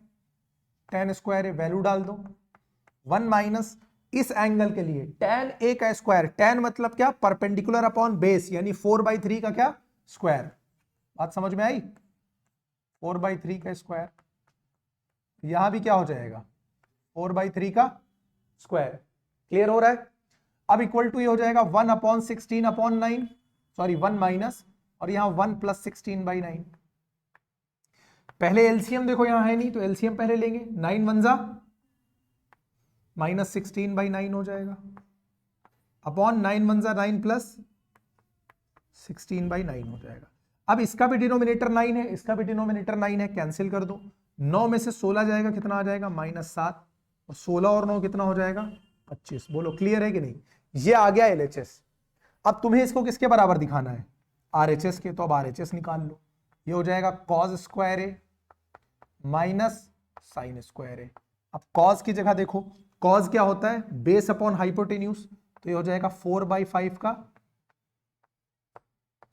10 स्क्वायर है, वैल्यू डाल दो। 1 माइनस इस एंगल के लिए tan a का स्क्वायर, tan मतलब क्या परपेंडिकुलर अपॉन बेस, यानी 4/3 का क्या स्क्वायर। बात समझ में आई, 4/3 का स्क्वायर, यहां भी क्या हो जाएगा 4/3 का स्क्वायर। क्लियर हो रहा है, अब इक्वल टू ये हो जाएगा 1/16/9, सॉरी 1 माइनस, और यहां 1 प्लस 16/9। पहले एलसीएम देखो यहां है नहीं, तो एलसीएम पहले लेंगे, 9 1 जा माइनस 16/9 हो जाएगा, अपॉन 9 1 जा 9 प्लस 16/9 हो जाएगा। अब इसका भी डिनोमिनेटर 9 है, इसका भी डिनोमिनेटर 9 है, कैंसिल कर दो। 9 में से 16 जाएगा, कितना आ जाएगा -7, और 16 और 9 कितना हो जाएगा 25। बोलो क्लियर है कि नहीं, ये आ गया एलएचएस। अब तुम्हें इसको किसके बराबर दिखाना है आरएचएस के, तो अब आरएचएस निकाल लो। ये हो जाएगा कॉस स्क्वायर ए माइनस साइन स्क्वायर ए। अब कॉस की जगह देखो, कॉस क्या होता है बेस अपॉन हाइपोटेन्यूज, तो ये हो जाएगा 4/5 का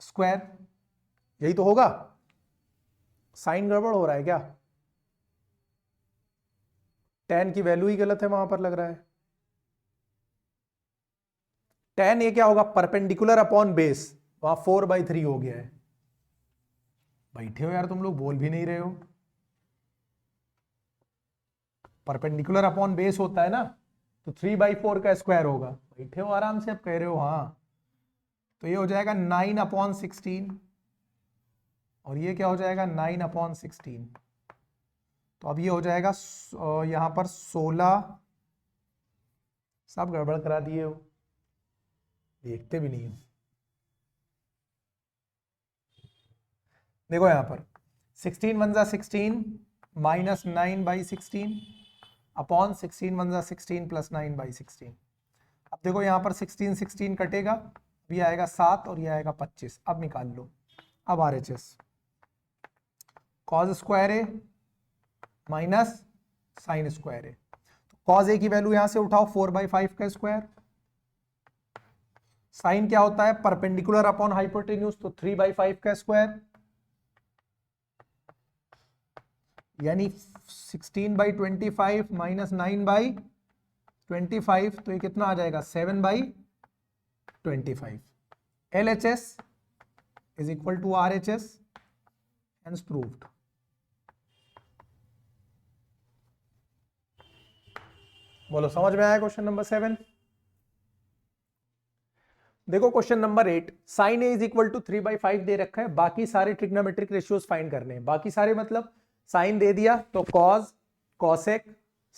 स्क्वायर, यही तो होगा। साइन गड़बड़ हो रहा है क्या, tan की वैल्यू ही गलत है वहां पर लग रहा है। tan ये क्या होगा परपेंडिकुलर अपॉन बेस, वहां 4/3 हो गया है। बैठे हो यार तुम लोग, बोल भी नहीं रहे हो। परपेंडिकुलर अपॉन बेस होता है ना, तो 3/4 का स्क्वायर होगा। बैठे हो आराम से, अब कह रहे हो हाँ, तो ये हो जाएगा 9/16, और ये क्या हो जाएगा 9/16। तो अब ये हो जाएगा यहां पर 16, सब गड़बड़ करा दिए हो, देखते भी नहीं हो। देखो यहां पर 16 1 जा 16 माइनस 9/16 अपॉन 16 1 जा 16 प्लस 9/16। अब देखो यहां पर 16 16 कटेगा, ये आएगा 7 और ये आएगा 25। अब निकाल लो, अब आरएचएस कॉस स्क्वायर ए माइनस साइन स्क्वायर ए, तो कॉस ए की वैल्यू यहां से उठाओ 4/5 का स्क्वायर, साइन क्या होता है परपेंडिकुलर अपॉन हाइपोटेन्यूज, तो 3/5 का स्क्वायर, यानी 16/25 माइनस 9/25, तो ये कितना आ जाएगा 7/25। 25. LHS is equal to RHS, hence proved. बोलो समझ में आया क्वेश्चन नंबर 7? देखो question number 8, sine A is equal to 3/5 दे रखा है, बाकी सारे ट्रिग्नोमेट्रिक रेशियोज फाइंड करने हैं। बाकी सारे मतलब साइन दे दिया तो कॉस, कॉसेक,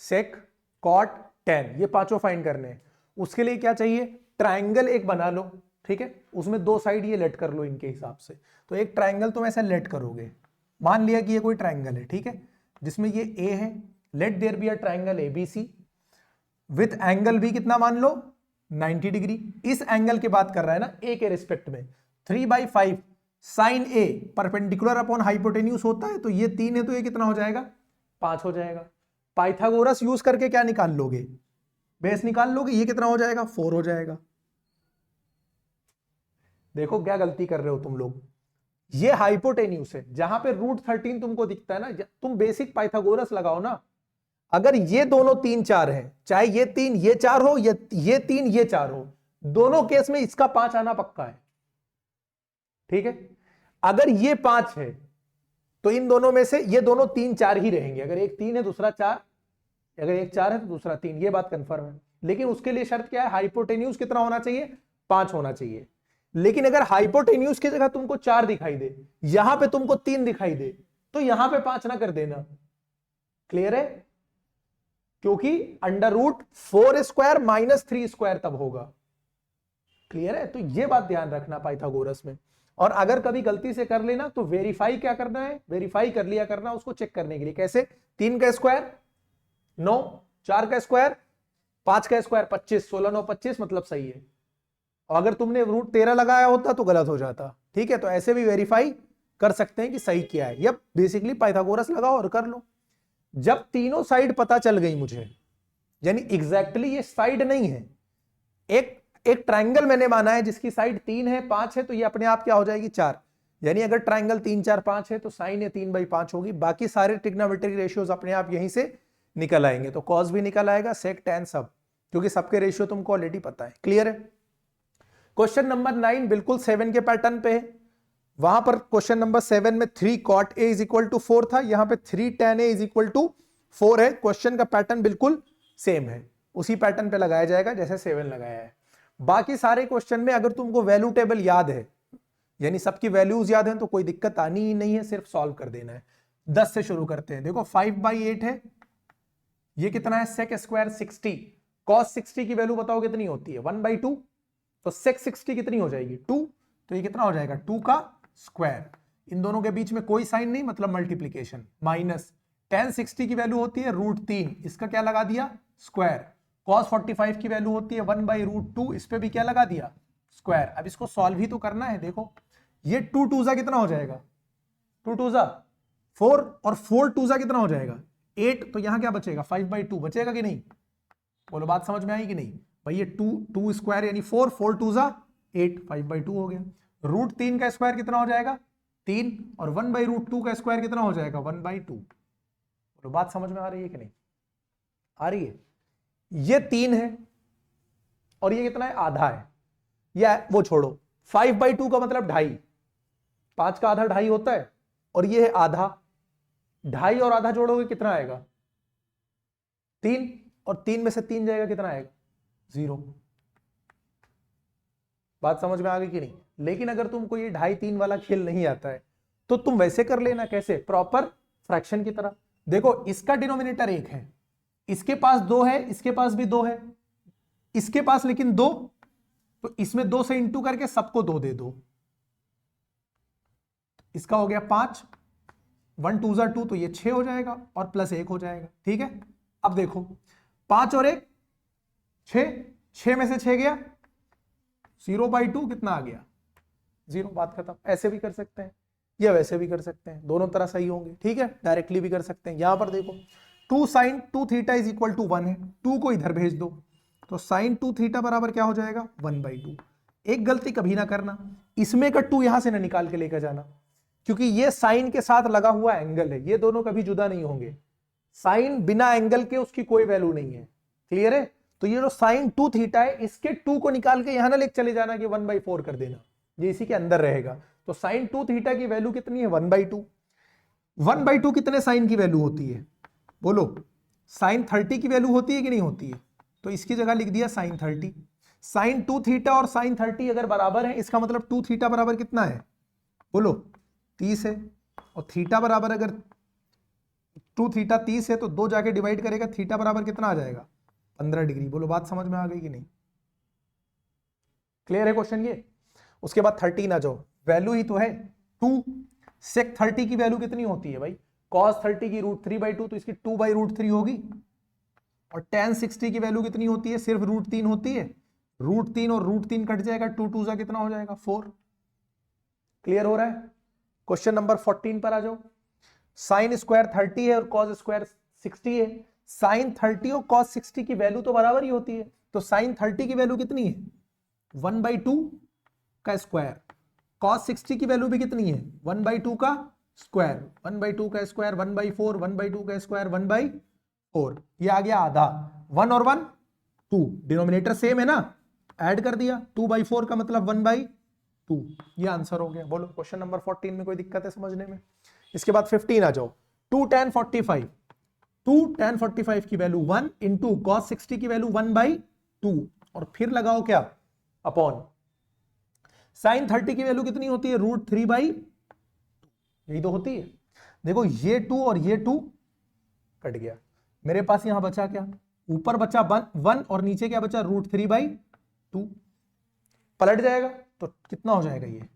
सेक, कॉट, टेन, ये पांचों फाइंड करने हैं। उसके लिए क्या चाहिए, ट्राइंगल एक बना लो, ठीक है, उसमें दो साइड ये लेट कर लो इनके हिसाब से। तो एक ट्राइंगल तुम ऐसा लेट करोगे, मान लिया कि ये कोई ट्राइंगल है, ठीक है, जिसमें ये ए है, let there be a triangle ABC with angle भी कितना मान लो 90 डिग्री। इस एंगल की बात कर रहा है ना, ए के रिस्पेक्ट में। 3/5 साइन ए परपेंडिकुलर अपॉन हाइपोटेन्यूज होता है, तो ये 3 है तो ये कितना हो जाएगा, 5 हो जाएगा। पाइथागोरस यूज करके क्या निकाल लोगे, बेस निकाल लोगे, ये कितना हो जाएगा, 4 हो जाएगा। देखो क्या गलती कर रहे हो तुम लोग, ये हाइपोटेन्यूज है, जहां पे √13 तुमको दिखता है ना, तुम बेसिक पाइथागोरस लगाओ ना। अगर ये दोनों 3 4 है, चाहे ये 3 ये 4 हो, ये 3 ये 4 हो, दोनों केस में इसका 5 आना पक्का है, ठीक है। अगर ये 5 है तो इन दोनों में से ये दोनों 3 4 ही रहेंगे। अगर एक 3 है दूसरा 4, अगर एक 4 है तो दूसरा 3, ये बात कंफर्म है। लेकिन उसके लिए शर्त क्या है, हाइपोटेन्यूज कितना होना चाहिए, 5 होना चाहिए। लेकिन अगर हाइपोटेन्यूज की जगह तुमको 4 दिखाई दे, यहां पे तुमको 3 दिखाई दे, तो यहां पे 5 ना कर देना। क्लियर है, क्योंकि √4² - 3² तब होगा। क्लियर है, तो ये बात ध्यान रखना पाइथागोरस में। और अगर कभी गलती से कर लेना तो वेरीफाई क्या करना है, वेरीफाई कर लिया करना उसको चेक करने के लिए। कैसे, 3 का स्क्वायर 9, 4 का स्क्वायर 5 का स्क्वायर 25, 16 9 25 मतलब सही है। और अगर तुमने √13 लगाया होता तो गलत हो जाता, ठीक है। तो ऐसे भी वेरीफाई कर सकते हैं कि सही क्या है। यह बेसिकली पाइथागोरस लगाओ और कर लो। जब तीनों साइड पता चल गई मुझे, यानी एग्जैक्टली ये साइड नहीं है, एक ट्राइंगल मैंने माना है जिसकी साइड 3 है 5 है, तो ये अपने आप क्या हो जाएगी 4। यानी अगर ट्राइंगल 3 4 5 है तो साइन ये 3/5 होगी। बाकी सारे ट्रिग्नोमेट्रिक रेशियोज अपने आप यहीं से निकल आएंगे। तो कॉस भी निकल आएगा, सेक, टेन सब, क्योंकि सबके रेशियो तुमको ऑलरेडी पता है। क्लियर है। क्वेश्चन नंबर 9 बिल्कुल 7 के पैटर्न पे है। वहां पर क्वेश्चन नंबर 7 में 3 cot A = 4 था, यहां पे 3 tan A = 4 है। क्वेश्चन का पैटर्न बिल्कुल सेम है, उसी पैटर्न पे लगाया जाएगा जैसे 7 लगाया है। बाकी सारे क्वेश्चन में अगर तुमको वैल्यू टेबल याद है, यानी सबकी वैल्यूज याद है, तो कोई दिक्कत आनी ही नहीं है, सिर्फ सॉल्व कर देना है। 10 से शुरू करते हैं। देखो 5/8 है, ये कितना है, sec² 60, cos 60 की वैल्यू बताओ कितनी होती है, 1/2, तो sec 60 कितनी हो जाएगी, 2, तो ये कितना हो जाएगा, 2 का स्क्वायर। इन दोनों के बीच में कोई साइन नहीं, मतलब मल्टीप्लीकेशन। माइनस tan 60 की वैल्यू होती है √3, इसका क्या लगा दिया, स्क्वायर। cos 45 की वैल्यू होती है 1/√2, इस पे भी क्या लगा दिया, स्क्वायर। अब इसको सॉल्व ही तो करना है। देखो ये 2 2 जा कितना हो जाएगा, 2 2 जा 4, और 4 2 जा कितना हो जाएगा 8, तो यहां क्या बचेगा, 5/2 बचेगा कि नहीं। बोलो बात समझ में आई कि नहीं भाई। ये 2 स्क्वायर यानी 4, 4 2 जा 8, 5/2 हो गया। √3 का स्क्वायर कितना हो जाएगा 3, और 1/√2 का स्क्वायर कितना हो जाएगा 1/2। बोलो बात समझ में आ रही है कि नहीं आ रही है। ये 3 है और ये कितना है, आधा है, या वो छोड़ो, 5/2 का मतलब 2.5, 5 का आधा 2.5 होता है, और ये है आधा। 2.5 और आधा जोड़ोगे कितना आएगा 3, और 3 में से 3 जाएगा कितना आएगा 0। बात समझ में आ गई कि नहीं। लेकिन अगर तुमको ये 2.5 3 वाला खेल नहीं आता है तो तुम वैसे कर लेना, कैसे, प्रॉपर फ्रैक्शन की तरह। देखो इसका डिनोमिनेटर 1 है, इसके पास 2 है, इसके पास भी 2 है, इसके पास लेकिन 2, तो इसमें 2 से इंटू करके सबको 2 दे दो। इसका हो गया 5, 1 2 जा 2, तो ये 6 हो जाएगा, और प्लस 1 हो जाएगा। ठीक है, अब देखो 5 और 1 6, 6 में से 6 गया, 0/2 कितना आ गया 0, बात खत्म। ऐसे भी कर सकते हैं या वैसे भी कर सकते हैं, दोनों तरह सही होंगे। ठीक है, डायरेक्टली भी कर सकते हैं। यहां पर देखो 2 sin 2 थीटा = 1 है, 2 को इधर भेज दो, तो sin 2 थीटा बराबर क्या हो जाएगा 1/2। एक गलती कभी ना करना, इसमें का 2 यहां से ना निकाल के लेकर जाना, क्योंकि ये साइन के साथ लगा हुआ एंगल है, ये दोनों कभी जुदा नहीं होंगे। साइन बिना एंगल के उसकी कोई वैल्यू नहीं है। क्लियर है। तो ये जो साइन 2 थीटा है, इसके 2 को निकाल के यहां ना लेके चले जाना कि 1/4 कर देना, ये इसी के अंदर रहेगा। तो साइन 2 थीटा की वैल्यू कितनी है? 1/2। 1/2 कितने साइन की वैल्यू होती है? बोलो। साइन 30 की वैल्यू होती है कि नहीं होती है? तो इसकी जगह लिख दिया साइन 30। साइन 2 थीटा और साइन 30 अगर बराबर है, इसका मतलब 2 थीटा बराबर कितना है? बोलो 30 है। और थीटा बराबर, अगर 2 थीटा 30 है तो 2 जाके डिवाइड करेगा, थीटा बराबर कितना आ जाएगा? 15 डिग्री। बोलो बात समझ में आ गई कि नहीं? क्लियर है क्वेश्चन ये? उसके बाद 13 आ जाओ, वैल्यू ही तो है 2। सेक 30 की वैल्यू कितनी होती है भाई? कॉस 30 की √3/2, तो इसकी 2/√3 होगी। और tan 60 की वैल्यू कितनी होती है? सिर्फ √3 होती है। √3 और √3 कट जाएगा, 2 2 जा कितना हो जाएगा? 4। क्लियर हो रहा है? क्वेश्चन नंबर 14 पर आ जाओ। साइन स्क्वायर 30 है और कॉस स्क्वायर 60 है। साइन 30 और कॉस 60 की वैल्यू तो बराबर ही होती है। तो साइन 30 की वैल्यू कितनी है? 1/2 का स्क्वायर। कॉस 60 की वैल्यू भी कितनी है? 1/2 का स्क्वायर। 1/2 का स्क्वायर 1/4, 1/2 का स्क्वायर 1/4। ये आ गया आधा। 1 और 1 2, डिनोमिनेटर सेम है ना, ऐड कर दिया। 2/4 का मतलब 1/2। ये आंसर हो गया। बोलो क्वेश्चन नंबर 14 में कोई दिक्कत है समझने में? इसके बाद 15 आ जाओ। 2 tan 45। 2 tan 45 की वैल्यू 1 इंटू कॉस 60 की वैल्यू 1/2। और फिर लगाओ क्या? अपॉन। साइन 30 की वैल्यू कितनी होती है? √3/2। यही तो होती है। देखो ये 2 और ये 2 कट गया, मेरे पास यहां बचा क्या? ऊपर बचा 1 और नीचे क्या बचा? √3/2। पलट जाएगा तो कितना हो जाएगा? ये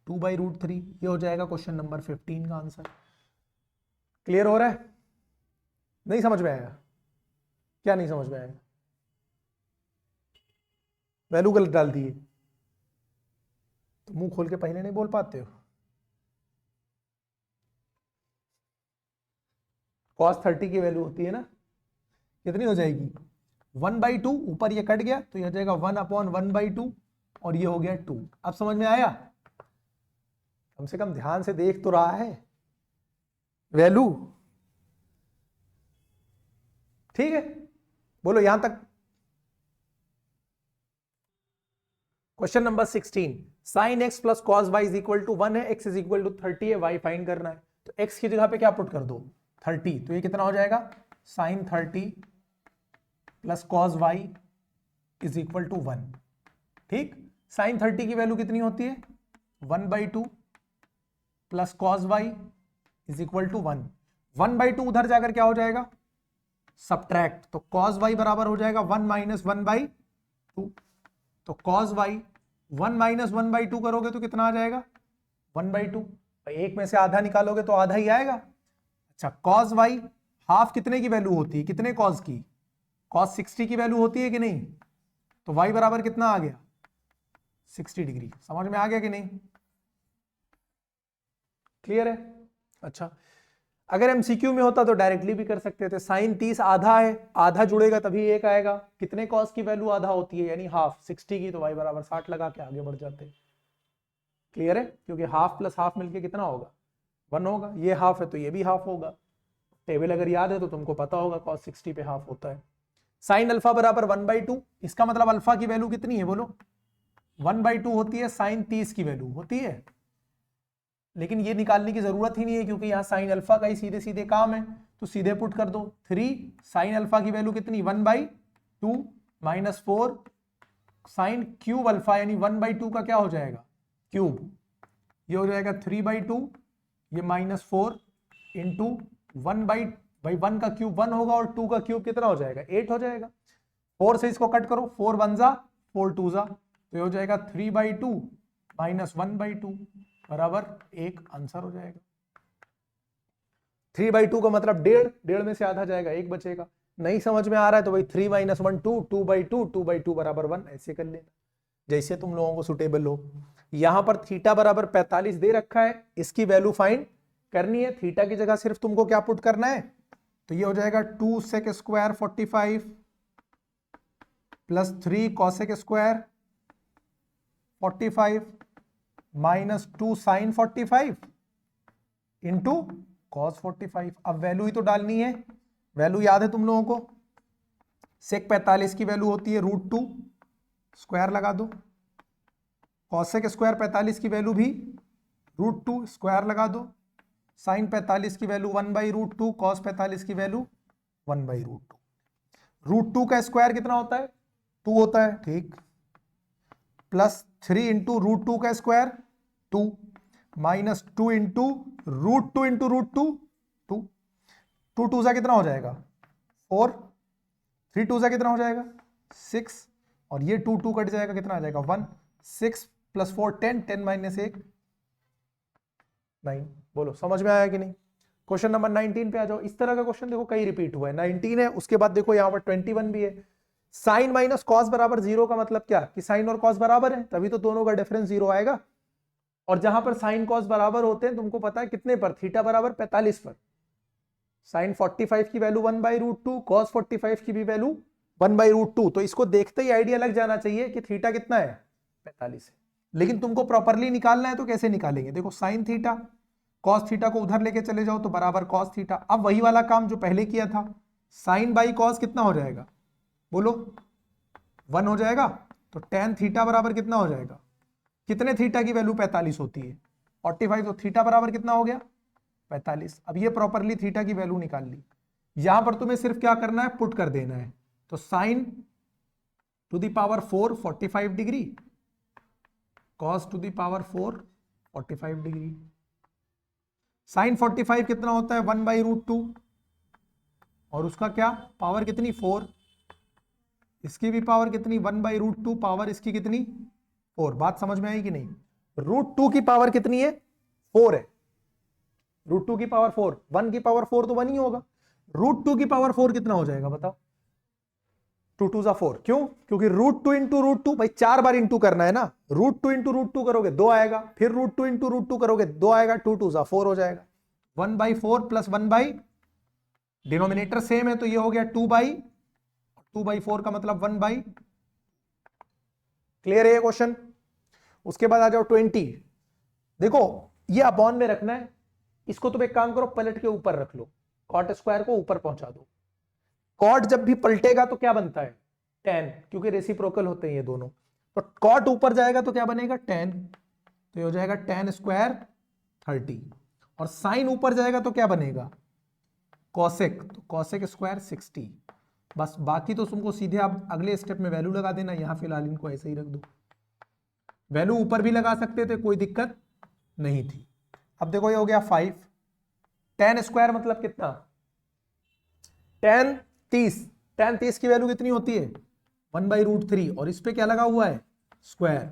2/√3। ये हो जाएगा क्वेश्चन नंबर 15 का आंसर। क्लियर हो रहा है? नहीं समझ में आएगा? क्या नहीं समझ में आएगा? वैल्यू गलत डाल दी तो मुंह खोल के पहले नहीं बोल पाते हो? cos 30 की वैल्यू होती है ना, कितनी हो जाएगी? 1/2। ऊपर ये कट गया तो ये हो जाएगा 1/1/2 और ये हो गया 2। अब समझ में आया? कम से कम ध्यान से देख तो रहा है वैल्यू। ठीक है, बोलो यहां तक। Question number 16। Sine x plus cos y is equal to 1 है, x इज इक्वल टू 30 है, y फाइंड करना है। तो x की जगह पे क्या पुट कर दो? 30। तो ये कितना हो जाएगा? Sine 30 plus cos y is equal to 1। ठीक। साइन 30 की वैल्यू कितनी होती है? 1/2 plus cos y is equal to 1। 1/2 उधर जाकर क्या हो जाएगा? सब्ट्रैक्ट। तो cos y बराबर हो जाएगा 1 माइनस 1/2। तो cos y 1 माइनस 1/2 करोगे तो कितना आ जाएगा? 1/2। एक में से आधा निकालोगे तो आधा ही आएगा। अच्छा, cos y हाफ कितने की वैल्यू होती है? कितने cos की? cos 60 की वैल्यू होती है कि नहीं? तो y बराबर कितना आ गया? 60 डिग्री। समझ में आ गया कि नहीं? क्लियर है? अच्छा, अगर एमसीक्यू में होता तो डायरेक्टली भी कर सकते थे। साइन 30 आधा है, आधा जुड़ेगा तभी एक आएगा। कितने कॉस की वैल्यू आधा होती है? यानी हाफ। 60 की, तो y बराबर 60 लगा के आगे बढ़ जाते। क्लियर है? क्योंकि हाफ प्लस हाफ मिलके कितना होगा? 1 होगा। ये हाफ है तो ये भी हाफ होगा। टेबल अगर याद है तो तुमको पता होगा कॉस 60 पे हाफ होता है। साइन अल्फा बराबर 1/2। इसका मतलब अल्फा की वैल्यू कितनी है? बोलो। 1/2 होती है। साइन 30 की वैल्यू होती है, लेकिन ये निकालने की जरूरत ही नहीं है क्योंकि यहाँ साइन अल्फा का ही सीधे सीधे काम है। तो सीधे पुट कर दो 3। साइन अल्फा की वैल्यू कितनी? 1/2 माइनस 4 साइन क्यूब अल्फा, यानी 1/2 का क्या हो जाएगा? क्यूब। ये हो जाएगा 3/2, ये -4 इंटू 1 का क्यूब 1 होगा और 2 का क्यूब कितना हो जाएगा? 8 हो जाएगा। 4 से इसको कट करो, 4 1 जा 4 2 जा, तो ये हो जाएगा 3/2 माइनस 1/2 बराबर 1। आंसर हो जाएगा। 3/2 का मतलब 1.5, 1.5 में से आधा जाएगा, 1 बचेगा। नहीं समझ में आ रहा है तो भाई 3 - 1 2, 2/2, 2/2 बराबर 1 ऐसे कर लेना, जैसे तुम लोगों को सुटेबल हो। यहां पर थीटा बराबर 45 दे रखा है, इसकी वैल्यू फाइंड करनी है। थीटा की जगह सिर्फ तुमको क्या पुट करना है? तो ये हो जाएगा 2 sec square 45 plus 3 cosec square 45 minus 2 sine 45 into cos 45। अब वैल्यू ही तो डालनी है, वैल्यू याद है तुम लोगों को? सेक 45 की वैल्यू होती है √2, स्क्वायर लगा दो। कॉसेक स्क्वायर 45 की वैल्यू भी √2, स्क्वायर लगा दो। साइन 45 की वैल्यू 1/√2, कॉस 45 की वैल्यू 1/√2। √2 का स्क्वायर कितना होता है? 2 होता है, ठीक। प्लस 3 इंटू √2 का स्क्वायर 2, माइनस 2 इंटू √2 इंटू √2 2, 2 2 सा कितना हो जाएगा 4, 3 2 सा कितना हो जाएगा 6, और ये 2 2 कट जाएगा, कितना आ जाएगा 1, 6 प्लस 4 10, 10 माइनस 1 9। बोलो समझ में आया कि नहीं? क्वेश्चन नंबर 19 पे आ जाओ। इस तरह का क्वेश्चन देखो कई रिपीट हुआ है। 19 है, उसके बाद देखो यहाँ पर 21 भी है। साइन माइनस कॉस बराबर 0 का मतलब क्या कि साइन और कॉस बराबर है, तभी तो दोनों का डिफरेंस 0 आएगा। और जहां पर साइन कॉस बराबर होते हैं तुमको पता है कितने पर, थीटा बराबर 45 पर। साइन 45 की वैल्यू 1/√2, कॉस 45 की भी वैल्यू 1/√2। तो इसको देखते ही आइडिया लग जाना चाहिए कि थीटा कितना है 45 है। लेकिन तुमको प्रॉपरली निकालना है तो कैसे निकालेंगे? देखो साइन थीटा, कॉस थीटा को उधर लेके चले जाओ तो बराबर कॉस थीटा। अब वही वाला काम जो पहले किया था, साइन बाई कॉस कितना हो जाएगा? बोलो 1 हो जाएगा। तो टेन थीटा बराबर कितना हो जाएगा? कितने थीटा की वैल्यू 45 होती है? 45। तो थीटा बराबर कितना हो गया 45। अब ये प्रॉपरली थीटा की वैल्यू निकाल ली। यहां पर तुम्हें सिर्फ क्या करना है, पुट कर देना है। तो साइन टू द पावर 4 45 डिग्री, cos to the power 4 45 degree. Sine 45 कितना होता है 1/√2, और उसका क्या पावर कितनी 4, इसकी भी पावर कितनी 1/√2, पावर इसकी कितनी 4। बात समझ में आई कि नहीं? √2 की पावर कितनी है 4 है। √2 की पावर 4, 1 की पावर 4 तो 1 ही होगा। √2 की पावर 4 कितना हो जाएगा बताओ? 2 2 4। क्यों? क्योंकि √2 इंटू √2, भाई 4 बार इंटू करना है ना। √2 इंटू √2 करोगे 2 आएगा, फिर √2 इंटू √2 करोगे 2 आएगा, 2 2 4 हो जाएगा। 1/4 प्लस 1 डिनोमिनेटर सेम है तो ये हो गया 2/4 का मतलब 1/। क्लियर है ये क्वेश्चन? उसके बाद आ जाओ 20। देखो ये अपॉन में रखना है, इसको तुम एक काम करो पलट के ऊपर रख लो, कॉट स्क्वायर को ऊपर पहुंचा दो। कॉट जब भी पलटेगा तो क्या बनता है टेन, क्योंकि रेसिप्रोकल होते हैं ये दोनों। तो कॉट ऊपर जाएगा तो क्या बनेगा टेन, तो ये हो जाएगा टेन स्क्वायर 30। और साइन ऊपर जाएगा तो क्या बनेगा कॉसेक, तो कॉसेक स्क्वायर 60। बस बाकी तो तुमको सीधे आप अगले स्टेप में वैल्यू लगा देना। यहां फिलहाल इनको ऐसे ही रख दो। वैल्यू ऊपर भी लगा सकते थे, कोई दिक्कत नहीं थी। अब देखो ये हो गया 5, टेन स्क्वायर मतलब कितना टेन 30। टेन 30 की वैल्यू कितनी होती है 1/√3, और इस पे क्या लगा हुआ है स्क्वायर।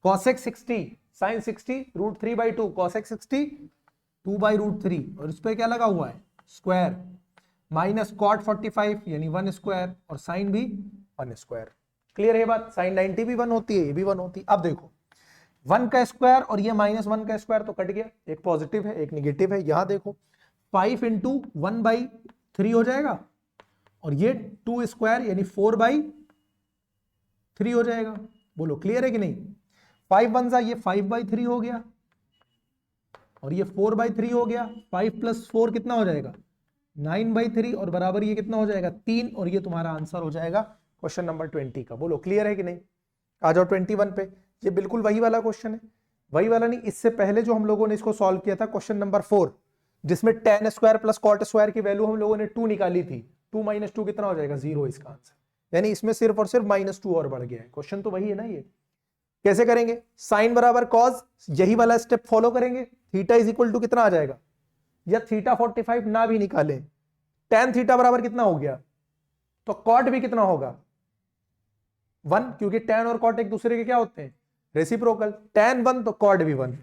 कॉसेक 60 साइन 60 √3/2, कॉसेक 60 2/√3, और इस पे क्या लगा हुआ है स्क्वायर, माइनस कॉट 45 यानी 1 स्क्वायर, और साइन भी 1 स्क्वायर। क्लियर है बात? साइन 90 भी 1 होती है, ये भी 1 होती है। अब देखो 1 का स्क्वायर और ये -1 का स्क्वायर तो कट गया, एक पॉजिटिव है एक निगेटिव है। यहां देखो 5 इंटू 1/3 हो जाएगा, और ये 2 स्क्वायर यानी 4/3 हो जाएगा। बोलो क्लियर है कि नहीं? 5 1 सा ये 5/3 हो गया, और ये 4/3 हो गया। 5 प्लस 4 कितना हो जाएगा 9/3, और बराबर ये कितना हो जाएगा 3, और ये तुम्हारा आंसर हो जाएगा क्वेश्चन नंबर 20 का। बोलो क्लियर है कि नहीं? आ जाओ 21 पे। ये बिल्कुल वही वाला क्वेश्चन है, वही वाला नहीं, इससे पहले जो हम लोगों ने इसको सॉल्व किया था क्वेश्चन नंबर 4, जिसमें tan square plus cot square की वैल्यू हम लोगों ने 2 निकाली थी। 2 - 2 कितना हो जाएगा 0 इसका आंसर, यानी इसमें सिर्फ और सिर्फ -2 और बढ़ गया है। क्वेश्चन तो वही है ना। ये कैसे करेंगे? साइन बराबर कॉस, यही वाला स्टेप फॉलो करेंगे। थीटा इज इक्वल टू कितना आ जाएगा, या थीटा 45 ना भी निकाले, टेन थीटा बराबर कितना हो गया, तो कॉट भी कितना होगा 1, क्योंकि टेन और कॉट एक दूसरे के क्या होते हैं रेसिप्रोकल। टेन 1 तो कॉट भी 1।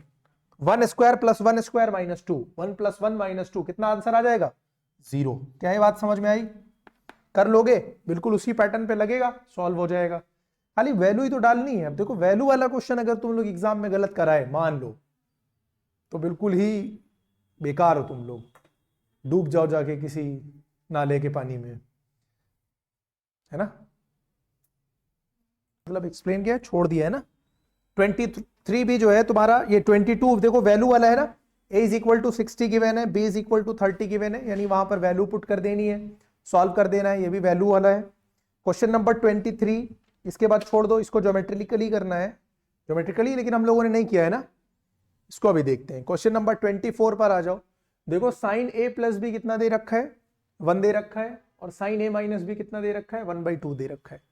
1 स्क्वायर प्लस 1 स्क्वायर -2, 1 + 1 -2, कितना आंसर आ जाएगा 0। क्या ये बात समझ में आई? कर लोगे? बिल्कुल उसी पैटर्न पे लगेगा, सॉल्व हो जाएगा। खाली वैल्यू ही तो डालनी है। अब देखो वैल्यू वाला क्वेश्चन अगर तुम लोग एग्जाम में गलत कराए मान लो, तो बिल्कुल ही बेकार हो तुम लोग, डूब जाओ जाके किसी नाले के पानी में, है ना। मतलब एक्सप्लेन किया, छोड़ दिया है ना। 23 भी जो है तुम्हारा, ये 22 देखो वैल्यू वाला है ना। a is equal to 60 given है, b is equal to 30 given है, यानी वहां पर वैल्यू पुट कर देनी है, सॉल्व कर देना है। ये भी वैल्यू वाला है। क्वेश्चन नंबर 23, इसके बाद छोड़ दो, इसको ज्योमेट्रिकली करना है, ज्योमेट्रिकली, लेकिन हम लोगों ने नहीं किया है ना, इसको अभी देखते हैं। क्वेश्चन नंबर 24 पर आ जाओ। देखो साइन ए प्लस बी कितना दे रखा है, 1 दे रखा है, और साइन ए माइनस बी कितना दे रखा है, 1/2 दे रखा है।